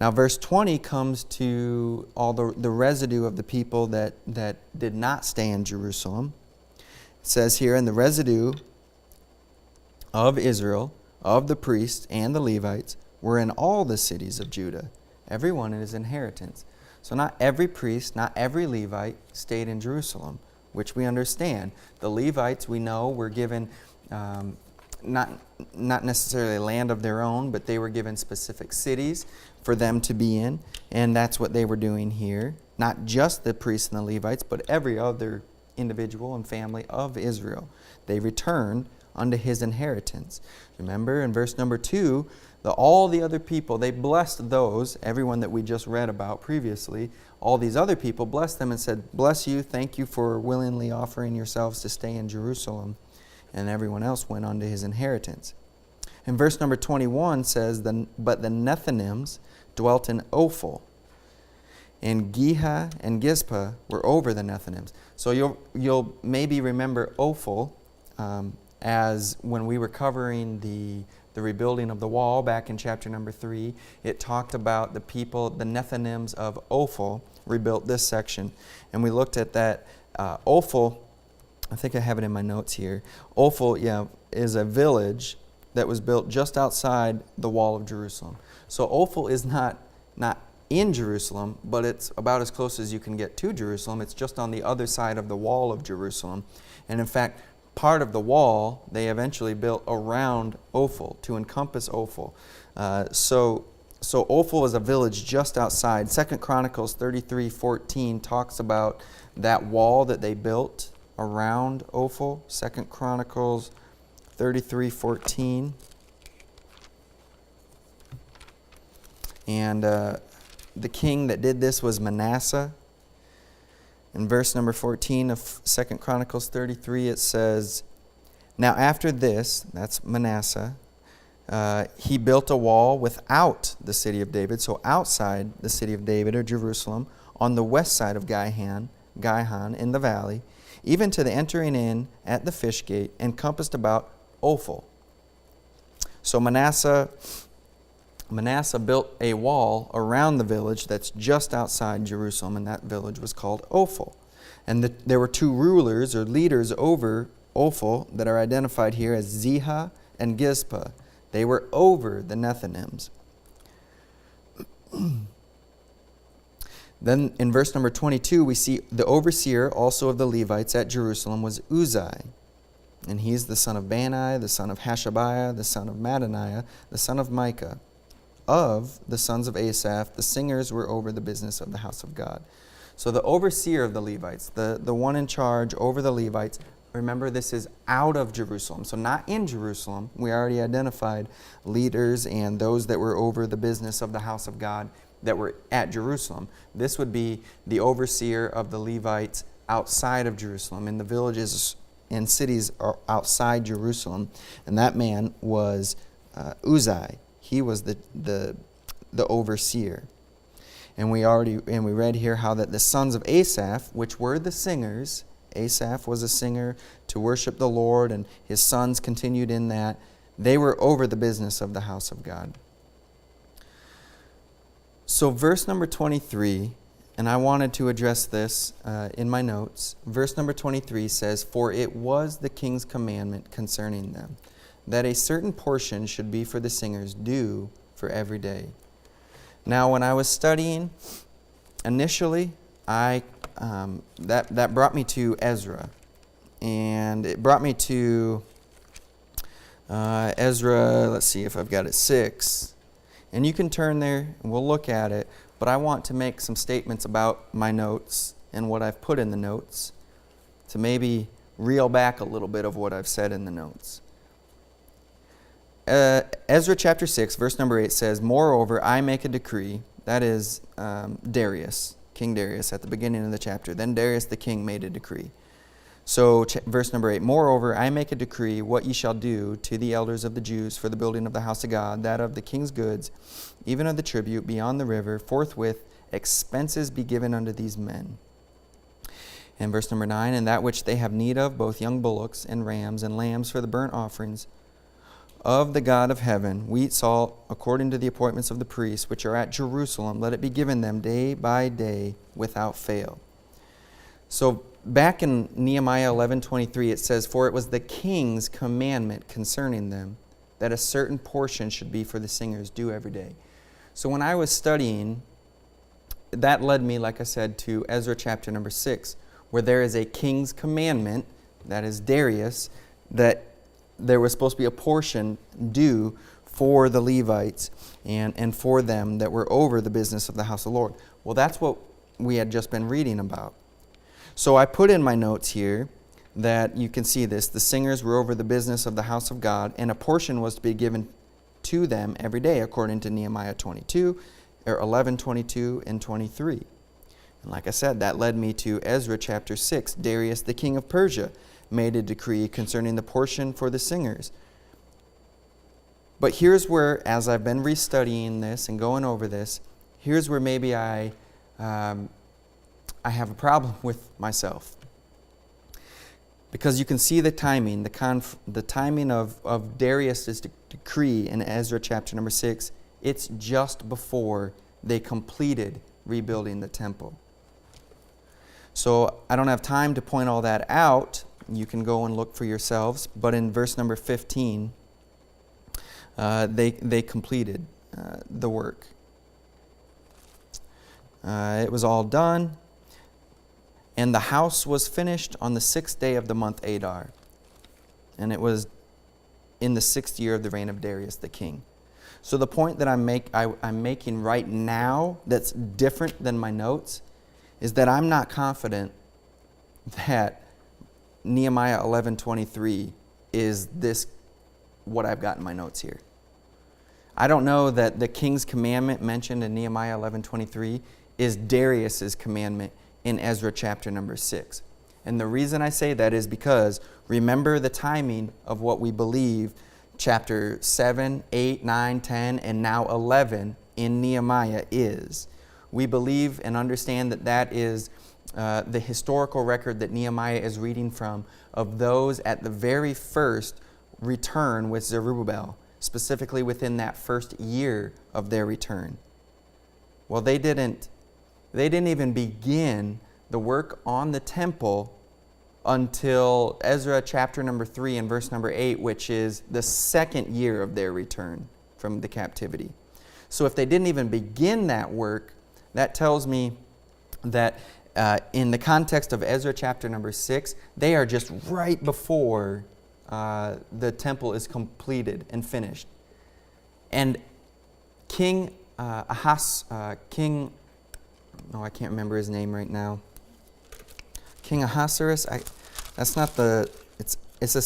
Now verse 20 comes to all the residue of the people that did not stay in Jerusalem. It says here, "And the residue of Israel, of the priests and the Levites, were in all the cities of Judah, everyone in his inheritance." So not every priest, not every Levite stayed in Jerusalem, which we understand. The Levites, we know, were given not necessarily land of their own, but they were given specific cities for them to be in, and that's what they were doing here. Not just the priests and the Levites, but every other individual and family of Israel. They returned unto his inheritance. Remember in verse number 2, all the other people, they blessed those, everyone that we just read about previously, all these other people blessed them and said, "Bless you, thank you for willingly offering yourselves to stay in Jerusalem." And everyone else went on to his inheritance. And verse number 21 says, "But the Nethinims dwelt in Ophel, and Geha and Gizpah were over the Nethinims." So you'll maybe remember Ophel as when we were covering the rebuilding of the wall back in chapter number 3. It talked about the people, the Nethinims of Ophel, rebuilt this section. And we looked at that. Ophel, I think I have it in my notes here. Ophel, is a village that was built just outside the wall of Jerusalem. So Ophel is not in Jerusalem, but it's about as close as you can get to Jerusalem. It's just on the other side of the wall of Jerusalem. And in fact, part of the wall they eventually built around Ophel to encompass Ophel. So Ophel is a village just outside. 2 Chronicles 33:14 talks about that wall that they built around Ophel. 2 Chronicles 33:14. And the king that did this was Manasseh. In verse number 14 of 2 Chronicles 33, it says, "Now after this," that's Manasseh, "he built a wall without the city of David," so outside the city of David or Jerusalem, on the west side of Gihon in the valley, even to the entering in at the fish gate, encompassed about Ophel. So Manasseh built a wall around the village that's just outside Jerusalem, and that village was called Ophel. And there were two rulers or leaders over Ophel that are identified here as Ziha and Gizpah. They were over the Nethinims. Then in verse number 22, we see the overseer also of the Levites at Jerusalem was Uzai. And he's the son of Bani, the son of Hashabiah, the son of Mattaniah, the son of Micah. Of the sons of Asaph, the singers were over the business of the house of God. So the overseer of the Levites, the one in charge over the Levites, remember this is out of Jerusalem. So not in Jerusalem. We already identified leaders and those that were over the business of the house of God that were at Jerusalem. This would be the overseer of the Levites outside of Jerusalem, in the villages and cities outside Jerusalem. And that man was Uzai. He was the overseer. And we read here how that the sons of Asaph, which were the singers, Asaph was a singer to worship the Lord, and his sons continued in that. They were over the business of the house of God. So verse number 23, and I wanted to address this in my notes. Verse number 23 says, "For it was the king's commandment concerning them, that a certain portion should be for the singers due for every day." Now, when I was studying initially, that brought me to Ezra, and it brought me to Ezra. Let's see if I've got it 6, and you can turn there and we'll look at it. but I want to make some statements about my notes and what I've put in the notes to maybe reel back a little bit of what I've said in the notes. Ezra chapter 6, verse number 8 says, "Moreover, I make a decree," that is Darius, King Darius, at the beginning of the chapter. Then Darius the king made a decree. So verse number 8, "Moreover, I make a decree what ye shall do to the elders of the Jews for the building of the house of God, that of the king's goods, even of the tribute beyond the river, forthwith expenses be given unto these men." And verse number 9, "And that which they have need of, both young bullocks and rams and lambs for the burnt offerings of the God of heaven, wheat, salt, according to the appointments of the priests, which are at Jerusalem, let it be given them day by day without fail." So back in Nehemiah 11:23, it says, "For it was the king's commandment concerning them that a certain portion should be for the singers due every day." So when I was studying, that led me, like I said, to Ezra chapter number 6, where there is a king's commandment, that is Darius, that there was supposed to be a portion due for the Levites and for them that were over the business of the house of the Lord. Well, that's what we had just been reading about. So I put in my notes here that you can see this. The singers were over the business of the house of God, and a portion was to be given to them every day, according to Nehemiah 11, 22, and 23. And like I said, that led me to Ezra chapter 6. Darius, the king of Persia, made a decree concerning the portion for the singers. But here's where, as I've been restudying this and going over this, here's where maybe I have a problem with myself. Because you can see the timing, the timing of Darius' decree in Ezra chapter number 6, it's just before they completed rebuilding the temple. So I don't have time to point all that out. You can go and look for yourselves. But in verse number 15, they completed the work. It was all done. And the house was finished on the 6th day of the month Adar. And it was in the 6th year of the reign of Darius the king. So the point that I'm making right now that's different than my notes is that I'm not confident that Nehemiah 11:23 is this what I've got in my notes here. I don't know that the king's commandment mentioned in Nehemiah 11:23 is Darius's commandment in Ezra chapter number 6. And the reason I say that is because remember the timing of what we believe chapter 7, 8, 9, 10, and now 11 in Nehemiah is. We believe and understand that that is the historical record that Nehemiah is reading from of those at the very first return with Zerubbabel, specifically within that first year of their return. Well, they didn't even begin the work on the temple until Ezra chapter number 3 and verse number 8, which is the second year of their return from the captivity. So if they didn't even begin that work, that tells me that in the context of Ezra chapter number 6, they are just right before the temple is completed and finished. And King Ahasuerus, I can't remember his name right now. King Ahasuerus, it's the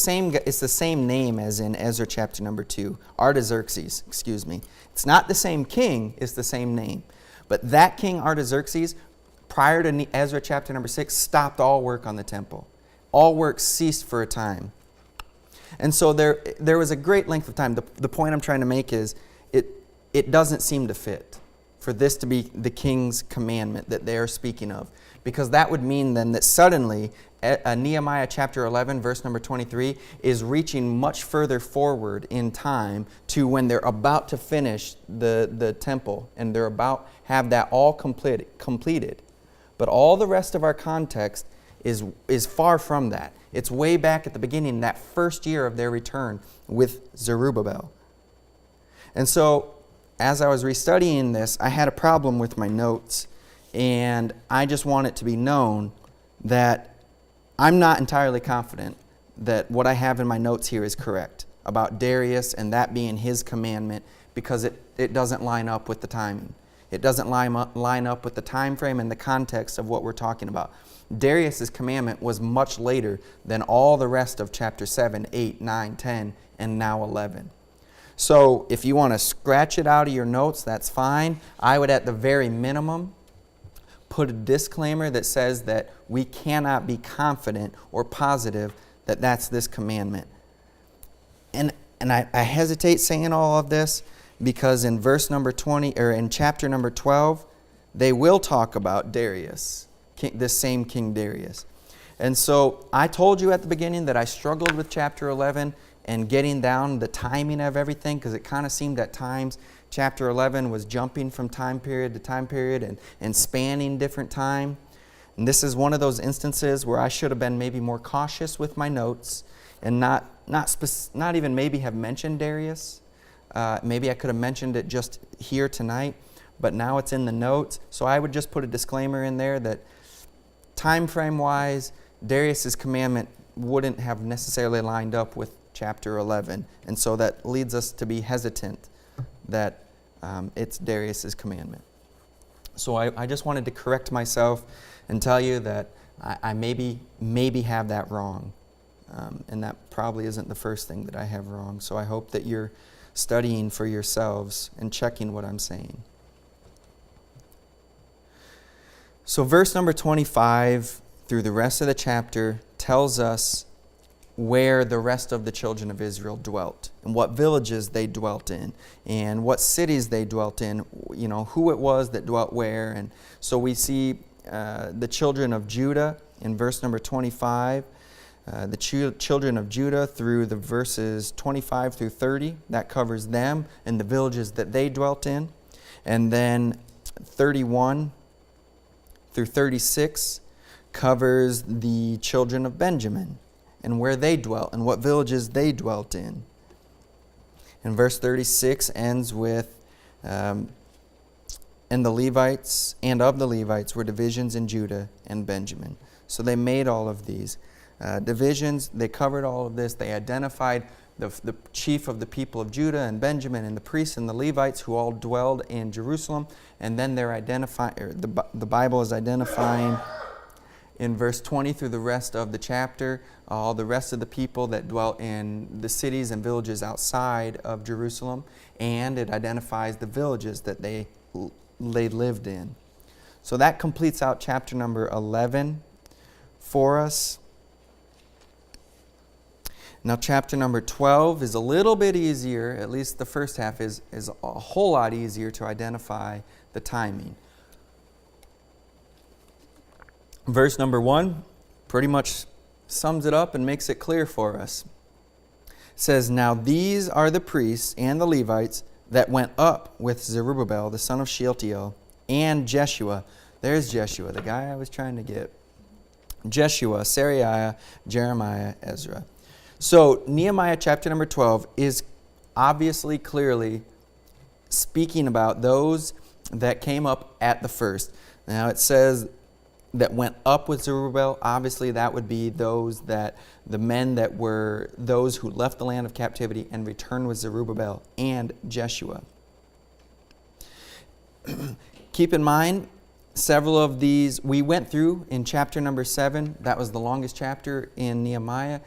same name as in Ezra chapter number 2. Artaxerxes, excuse me. It's not the same king, it's the same name. But that King Artaxerxes, prior to Ezra chapter number 6, stopped all work on the temple. All work ceased for a time. And so there was a great length of time. The point I'm trying to make is it doesn't seem to fit for this to be the king's commandment that they are speaking of. Because that would mean then that suddenly Nehemiah chapter 11 verse number 23 is reaching much further forward in time to when they're about to finish the temple and they're about have that all completed. But all the rest of our context is far from that. It's way back at the beginning, that first year of their return with Zerubbabel. And so as I was restudying this, I had a problem with my notes. And I just want it to be known that I'm not entirely confident that what I have in my notes here is correct about Darius and that being his commandment because it doesn't line up with the timing. It doesn't line up with the time frame and the context of what we're talking about. Darius's commandment was much later than all the rest of chapter 7, 8, 9, 10, and now 11. So if you want to scratch it out of your notes, that's fine. I would at the very minimum put a disclaimer that says that we cannot be confident or positive that that's this commandment. And I hesitate saying all of this because in verse number 20, or in chapter number 12, they will talk about Darius, this same King Darius. And so I told you at the beginning that I struggled with chapter 11 and getting down the timing of everything, because it kind of seemed at times chapter 11 was jumping from time period to time period and spanning different time. And this is one of those instances where I should have been maybe more cautious with my notes and not even maybe have mentioned Darius. Maybe I could have mentioned it just here tonight, but now it's in the notes. So I would just put a disclaimer in there that time frame wise, Darius's commandment wouldn't have necessarily lined up with chapter 11. And so that leads us to be hesitant that it's Darius's commandment. So I just wanted to correct myself and tell you that I maybe have that wrong. And that probably isn't the first thing that I have wrong. So I hope that you're studying for yourselves and checking what I'm saying. So verse number 25 through the rest of the chapter tells us where the rest of the children of Israel dwelt and what villages they dwelt in and what cities they dwelt in, you know, who it was that dwelt where. And so we see the children of Judah in verse number 25, the children of Judah through the verses 25 through 30. That covers them and the villages that they dwelt in. And then 31 through 36 covers the children of Benjamin and where they dwelt and what villages they dwelt in. And verse 36 ends with, and the Levites, and of the Levites were divisions in Judah and Benjamin. So they made all of these divisions. They covered all of this. They identified the chief of the people of Judah and Benjamin and the priests and the Levites who all dwelled in Jerusalem. And then they're the Bible is identifying in verse 20 through the rest of the chapter, all the rest of the people that dwelt in the cities and villages outside of Jerusalem, and it identifies the villages that they lived in. So that completes out chapter number 11 for us. Now chapter number 12 is a little bit easier, at least the first half is a whole lot easier to identify the timing. Verse number 1 pretty much sums it up and makes it clear for us. It says, "Now these are the priests and the Levites that went up with Zerubbabel, the son of Shealtiel, and Jeshua." There's Jeshua, the guy I was trying to get. Jeshua, Seraiah, Jeremiah, Ezra. So Nehemiah chapter number 12 is obviously clearly speaking about those that came up at the first. Now it says that went up with Zerubbabel. Obviously that would be the men that were those who left the land of captivity and returned with Zerubbabel and Jeshua. Keep in mind, several of these we went through in chapter number 7. That was the longest chapter in Nehemiah.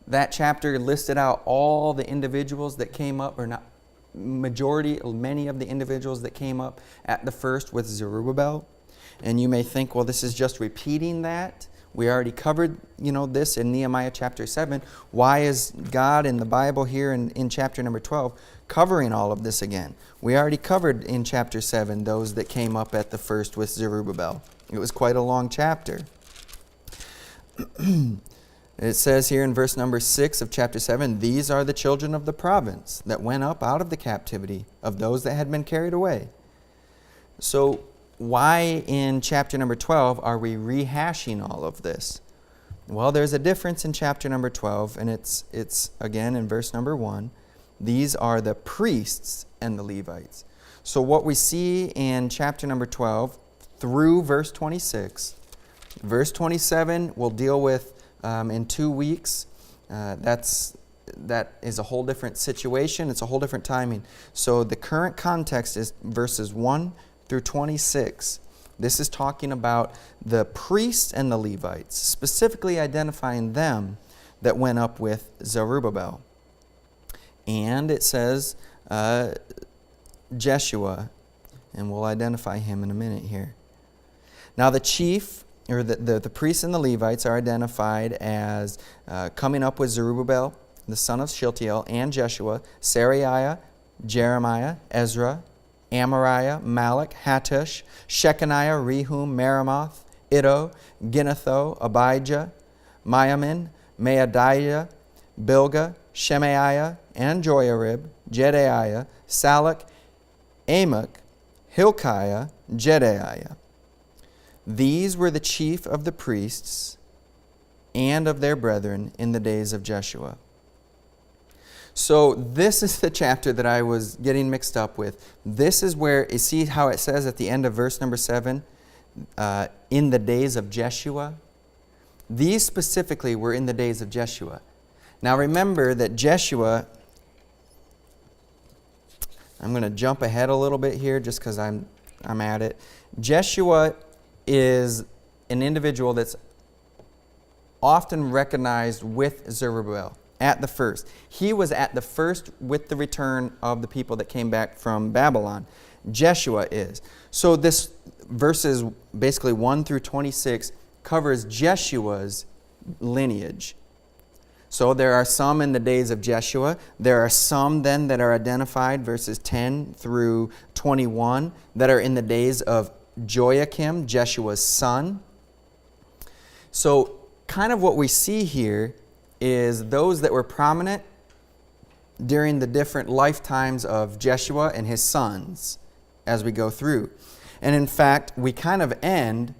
That chapter listed out all the individuals that came up, or not many of the individuals that came up at the first with Zerubbabel. And you may think, well, this is just repeating that. We already covered, this in Nehemiah chapter 7. Why is God in the Bible here in chapter number 12 covering all of this again? We already covered in chapter 7 those that came up at the first with Zerubbabel. It was quite a long chapter. It says here in verse number 6 of chapter 7, "These are the children of the province that went up out of the captivity of those that had been carried away." So why in chapter number 12 are we rehashing all of this? Well, there's a difference in chapter number 12, and it's again in verse number 1. These are the priests and the Levites. So what we see in chapter number 12 through verse 26, verse 27 we'll deal with in 2 weeks. That is a whole different situation. It's a whole different timing. So the current context is verses 1 through 26, this is talking about the priests and the Levites, specifically identifying them that went up with Zerubbabel. And it says Jeshua, and we'll identify him in a minute here. Now the chief, or the priests and the Levites are identified as coming up with Zerubbabel, the son of Shealtiel, and Jeshua, Seraiah, Jeremiah, Ezra, Amariah, Malach, Hattush, Shechaniah, Rehum, Meremoth, Iddo, Ginnetho, Abijah, Miamin, Maadiah, Bilgah, Shemaiah, and Joiarib, Jedaiah, Salach, Amok, Hilkiah, Jedaiah. These were the chief of the priests and of their brethren in the days of Jeshua. So this is the chapter that I was getting mixed up with. This is where, you see how it says at the end of verse number 7, in the days of Jeshua? These specifically were in the days of Jeshua. Now remember that Jeshua, I'm going to jump ahead a little bit here just because I'm at it. Jeshua is an individual that's often recognized with Zerubbabel at the first. He was at the first with the return of the people that came back from Babylon. Jeshua is. So this verses basically 1 through 26 covers Jeshua's lineage. So there are some in the days of Jeshua. There are some then that are identified, verses 10 through 21, that are in the days of Joachim, Jeshua's son. So kind of what we see here is those that were prominent during the different lifetimes of Jeshua and his sons as we go through. And in fact, we kind of end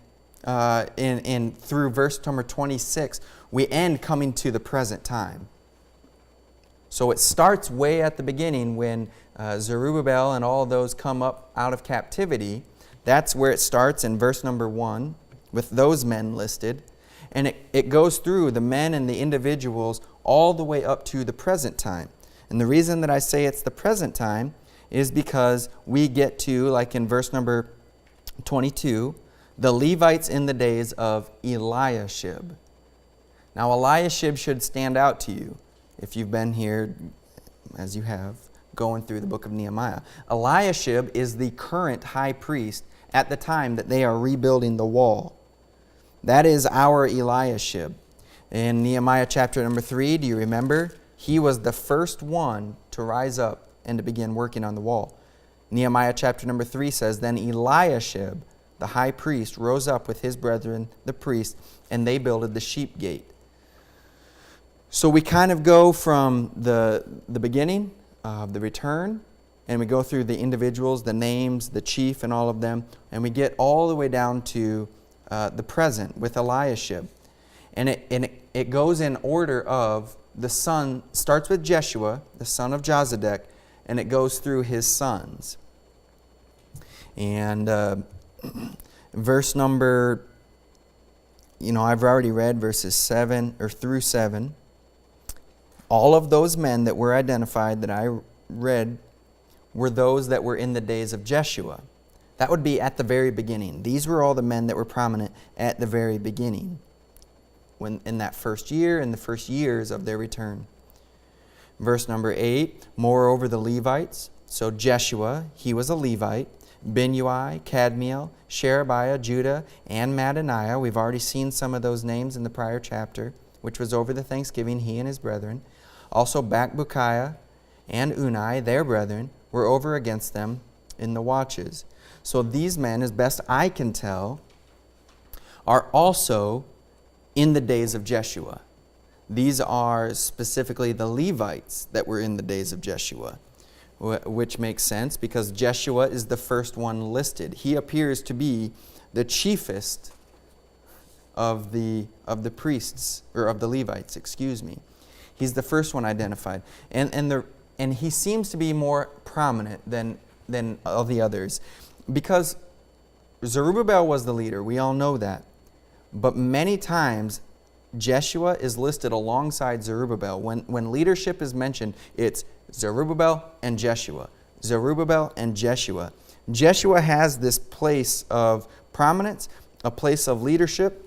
in through verse number 26, we end coming to the present time. So it starts way at the beginning when Zerubbabel and all those come up out of captivity. That's where it starts in verse number 1 with those men listed. And it goes through the men and the individuals all the way up to the present time. And the reason that I say it's the present time is because we get to, like in verse number 22, the Levites in the days of Eliashib. Now Eliashib should stand out to you if you've been here, as you have, going through the book of Nehemiah. Eliashib is the current high priest at the time that they are rebuilding the wall. That is our Eliashib. In Nehemiah chapter number 3, do you remember? He was the first one to rise up and to begin working on the wall. Nehemiah chapter number 3 says, Then Eliashib, the high priest, rose up with his brethren, the priests, and they builded the sheep gate. So we kind of go from the beginning of the return, and we go through the individuals, the names, the chief, and all of them, and we get all the way down to the present with Eliashib. And it goes in order of the son, starts with Jeshua, the son of Jozadak, and it goes through his sons. And verse number, I've already read verses 7 or through 7. All of those men that were identified that I read were those that were in the days of Jeshua. That would be at the very beginning. These were all the men that were prominent at the very beginning, when in that first year and the first years of their return. Verse number 8, moreover the Levites, so Jeshua, he was a Levite, Binnui, Kadmiel, Sherebiah, Judah, and Mattaniah. We've already seen some of those names in the prior chapter, which was over the Thanksgiving, he and his brethren. Also Bakbukiah and Unai, their brethren, were over against them in the watches. So these men, as best I can tell, are also in the days of Jeshua. These are specifically the Levites that were in the days of Jeshua, which makes sense because Jeshua is the first one listed. He appears to be the chiefest of the priests, or of the Levites, excuse me. He's the first one identified. And he seems to be more prominent than all the others. Because Zerubbabel was the leader, we all know that. But many times, Jeshua is listed alongside Zerubbabel. When leadership is mentioned, it's Zerubbabel and Jeshua. Zerubbabel and Jeshua. Jeshua has this place of prominence, a place of leadership.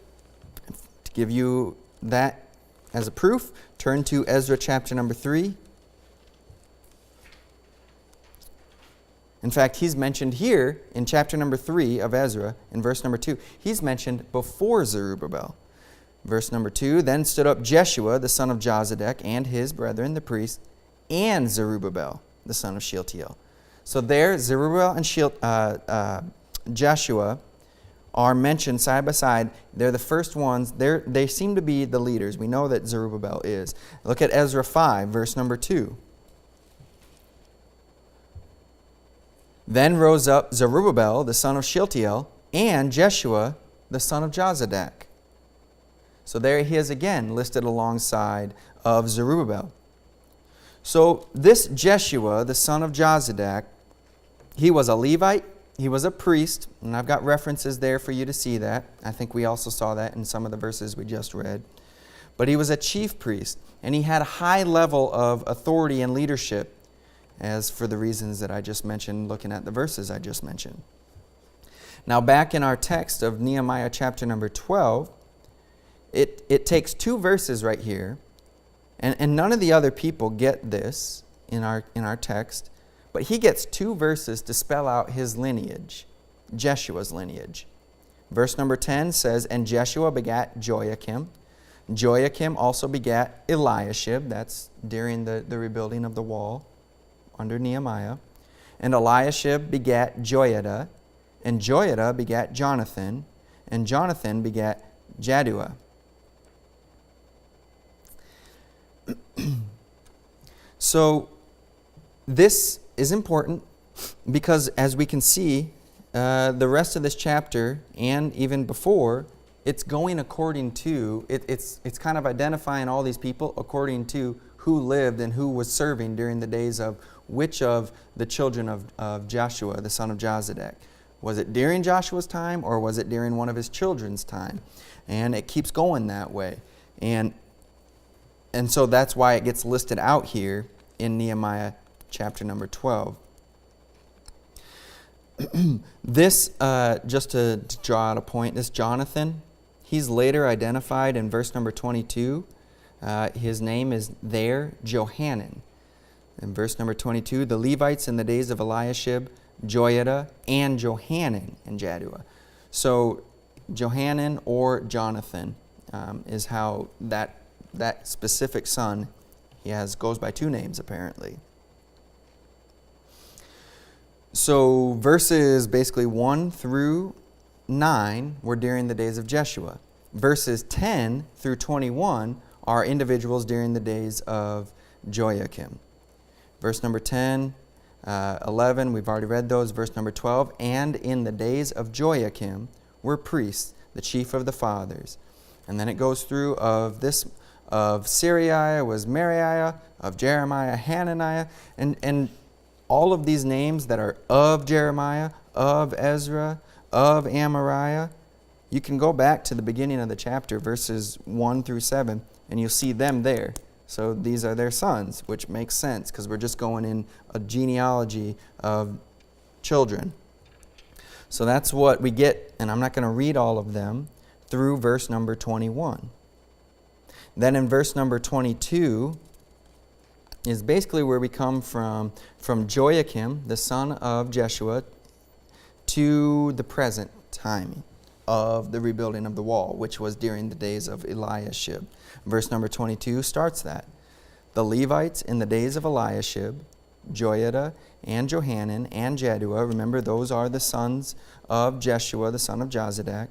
To give you that as a proof, turn to Ezra chapter number 3. In fact, he's mentioned here in chapter number 3 of Ezra, in verse number 2. He's mentioned before Zerubbabel. Verse number 2, then stood up Jeshua, the son of Jozadak, and his brethren, the priests, and Zerubbabel, the son of Shealtiel. So there, Zerubbabel and Jeshua are mentioned side by side. They're the first ones. They seem to be the leaders. We know that Zerubbabel is. Look at Ezra 5, verse number 2. Then rose up Zerubbabel, the son of Shealtiel, and Jeshua, the son of Jozadak. So there he is again, listed alongside of Zerubbabel. So this Jeshua, the son of Jozadak, he was a Levite, he was a priest, and I've got references there for you to see that. I think we also saw that in some of the verses we just read. But he was a chief priest, and he had a high level of authority and leadership, as for the reasons that I just mentioned, looking at the verses I just mentioned. Now back in our text of Nehemiah chapter number 12, it takes two verses right here, and none of the other people get this in our text, but he gets two verses to spell out his lineage, Jeshua's lineage. Verse number 10 says, and Jeshua begat Joachim. Joachim also begat Eliashib. That's during the rebuilding of the wall under Nehemiah. And Eliashib begat Joiada. And Joiada begat Jonathan. And Jonathan begat Jaddua. So this is important because, as we can see, the rest of this chapter and even before, it's going according to, it's kind of identifying all these people according to who lived and who was serving during the days of which of the children of Joshua, the son of Jozadak. Was it during Joshua's time or was it during one of his children's time? And it keeps going that way. And so that's why it gets listed out here in Nehemiah chapter number 12. This, just to draw out a point, this Jonathan, he's later identified in verse number 22. His name is there, Johanan. In verse number 22, the Levites in the days of Eliashib, Joiada, and Johanan and Jaddua. So Johanan or Jonathan is how that specific son goes by two names apparently. So verses basically 1 through 9 were during the days of Jeshua. Verses 10 through 21 are individuals during the days of Joachim. Verse number 10, 11, we've already read those. Verse number 12, and in the days of Joachim were priests, the chief of the fathers. And then it goes through of Sariah was Mariah, of Jeremiah, Hananiah, and all of these names that are of Jeremiah, of Ezra, of Amariah, you can go back to the beginning of the chapter, verses 1 through 7, and you'll see them there. So these are their sons, which makes sense because we're just going in a genealogy of children. So that's what we get, and I'm not going to read all of them, through verse number 21. Then in verse number 22 is basically where we come from Joachim, the son of Jeshua, to the present time of the rebuilding of the wall, which was during the days of Eliashib. Verse number 22 starts that. The Levites in the days of Eliashib, Joiada, and Johanan, and Jaddua, remember those are the sons of Jeshua, the son of Jozadak,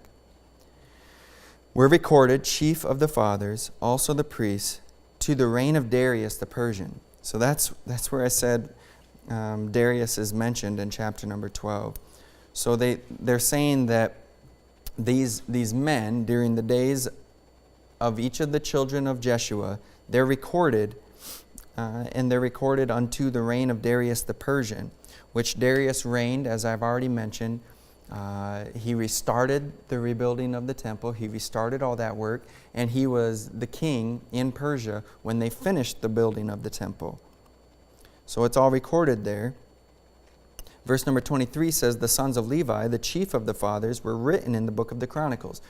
were recorded, chief of the fathers, also the priests, to the reign of Darius the Persian. So that's where I said Darius is mentioned in chapter number 12. So they're saying that these men, during the days of each of the children of Jeshua, they're recorded, and they're recorded unto the reign of Darius the Persian, which Darius reigned, as I've already mentioned. He restarted the rebuilding of the temple. He restarted all that work, and he was the king in Persia when they finished the building of the temple. So it's all recorded there. Verse number 23 says, the sons of Levi, the chief of the fathers, were written in the book of the Chronicles.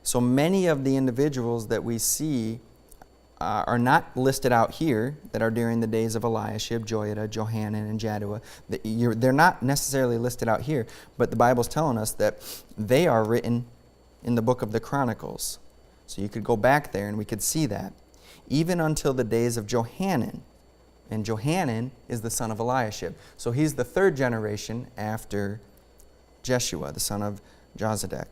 So many of the individuals that we see are not listed out here that are during the days of Eliashib, Joiada, Johanan, and Jaddua. They're not necessarily listed out here, but the Bible's telling us that they are written in the book of the Chronicles. So you could go back there and we could see that. Even until the days of Johanan. And Johanan is the son of Eliashib. So he's the third generation after Jeshua, the son of Jozadak.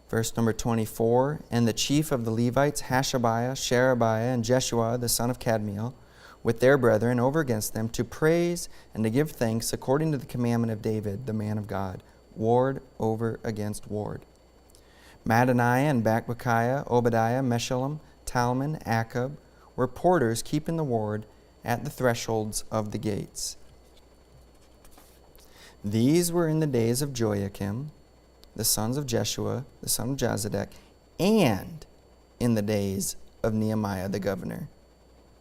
Verse number 24, and the chief of the Levites, Hashabiah, Sherebiah, and Jeshua, the son of Kadmiel, with their brethren over against them, to praise and to give thanks according to the commandment of David, the man of God, ward over against ward. Mattaniah and Bakbukiah, Obadiah, Meshullam, Talmon, Akab, were porters keeping the ward at the thresholds of the gates. These were in the days of Joiakim, the sons of Jeshua, the son of Jozadak, and in the days of Nehemiah the governor,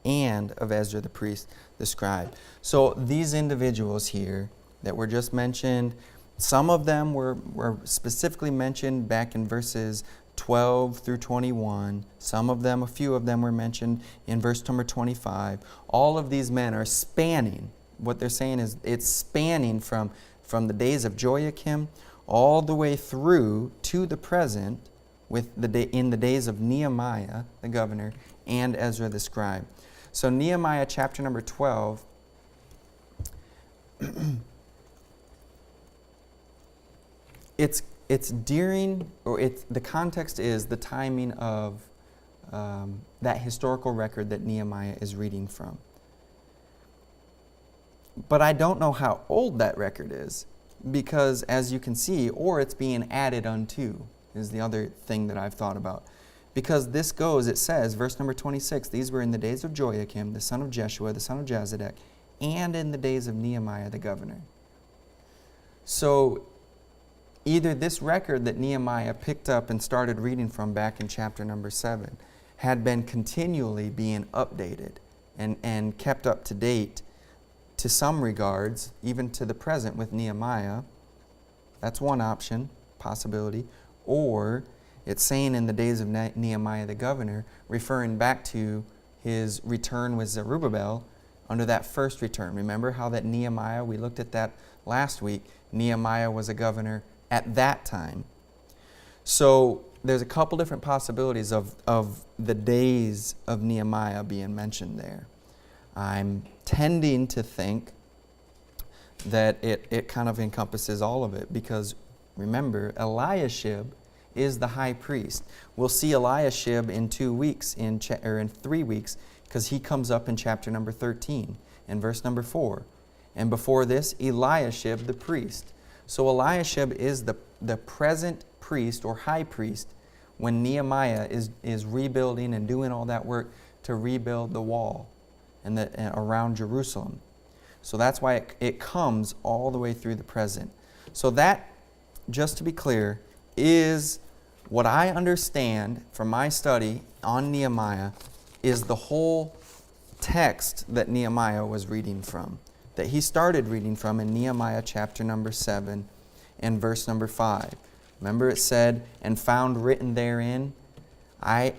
and of Ezra the priest, the scribe. So these individuals here that were just mentioned, some of them were specifically mentioned back in verses 12 through 21. Some of them, a few of them were mentioned in verse number 25. All of these men are spanning. What they're saying is it's spanning from the days of Joiakim all the way through to the present in the days of Nehemiah, the governor, and Ezra the scribe. So Nehemiah chapter number 12, the context is the timing of that historical record that Nehemiah is reading from. But I don't know how old that record is, because as you can see, or it's being added unto, is the other thing that I've thought about. Because this goes, it says, verse number 26, these were in the days of Joiakim, the son of Jeshua, the son of Jozadak, and in the days of Nehemiah the governor. So either this record that Nehemiah picked up and started reading from back in chapter number 7 had been continually being updated and kept up to date to some regards, even to the present with Nehemiah. That's one option, possibility. Or it's saying in the days of Nehemiah the governor, referring back to his return with Zerubbabel under that first return. Remember how that Nehemiah, we looked at that last week, Nehemiah was a governor at that time. So there's a couple different possibilities of the days of Nehemiah being mentioned there. I'm tending to think that it kind of encompasses all of it, because remember, Eliashib is the high priest. We'll see Eliashib in 2 weeks, in 3 weeks, because he comes up in chapter number 13 and verse number 4. And before this, Eliashib the priest. So Eliashib is the present priest or high priest when Nehemiah is rebuilding and doing all that work to rebuild the wall and around Jerusalem. So that's why it comes all the way through the present. So that, just to be clear, is what I understand from my study on Nehemiah is the whole text that Nehemiah was reading from, that he started reading from in Nehemiah chapter number 7 and verse number 5. Remember it said, and found written therein. I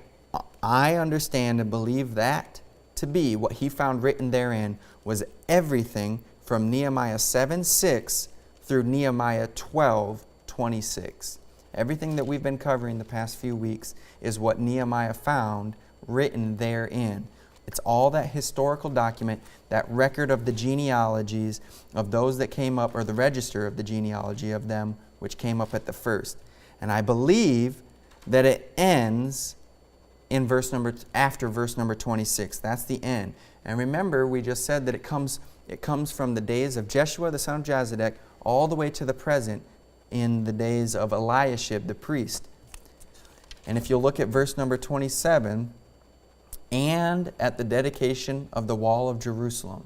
understand and believe that to be what he found written therein was everything from Nehemiah 7:6 through Nehemiah 12:26. Everything that we've been covering the past few weeks is what Nehemiah found written therein. It's all that historical document, that record of the genealogies of those that came up, or the register of the genealogy of them which came up at the first. And I believe that it ends in after verse number 26. That's the end. And remember, we just said that it comes from the days of Jeshua the son of Jozadak all the way to the present in the days of Eliashib the priest. And if you'll look at verse number 27, and at the dedication of the wall of Jerusalem.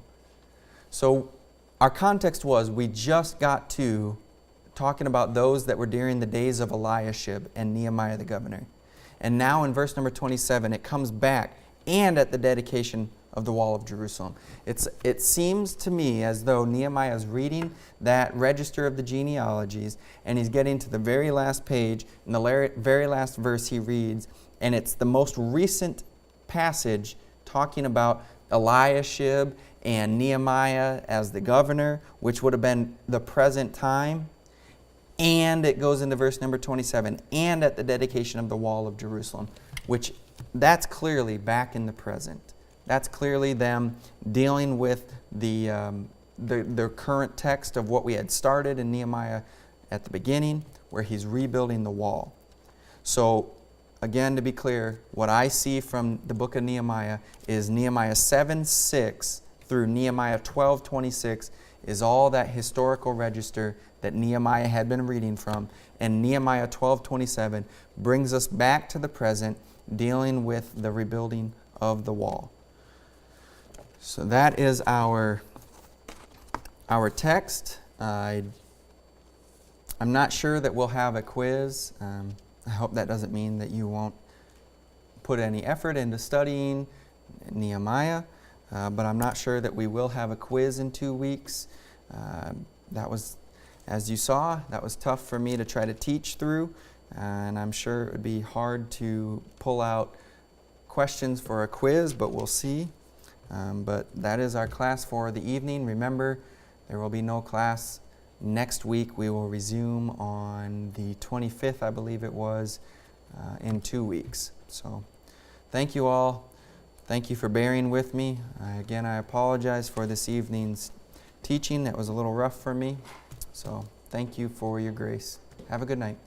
So our context was, we just got to talking about those that were during the days of Eliashib and Nehemiah the governor. And now in verse number 27, it comes back, and at the dedication of the wall of Jerusalem. It seems to me as though Nehemiah is reading that register of the genealogies, and he's getting to the very last page, and the very last verse he reads, and it's the most recent passage talking about Eliashib and Nehemiah as the governor, which would have been the present time. And it goes into verse number 27, and at the dedication of the wall of Jerusalem, which that's clearly back in the present. That's clearly them dealing with the current text of what we had started in Nehemiah at the beginning, where he's rebuilding the wall. So, again, to be clear, what I see from the book of Nehemiah is Nehemiah 7:6 through Nehemiah 12:26 is all that historical register that Nehemiah had been reading from. And Nehemiah 12:27 brings us back to the present, dealing with the rebuilding of the wall. So that is our text. I'm not sure that we'll have a quiz. I hope that doesn't mean that you won't put any effort into studying Nehemiah, but I'm not sure that we will have a quiz in 2 weeks. That was, as you saw, that was tough for me to try to teach through, and I'm sure it would be hard to pull out questions for a quiz, but we'll see. But that is our class for the evening. Remember, there will be no class next week. We will resume on the 25th, I believe it was, in 2 weeks. So thank you all. Thank you for bearing with me. Again, I apologize for this evening's teaching. That was a little rough for me. So thank you for your grace. Have a good night.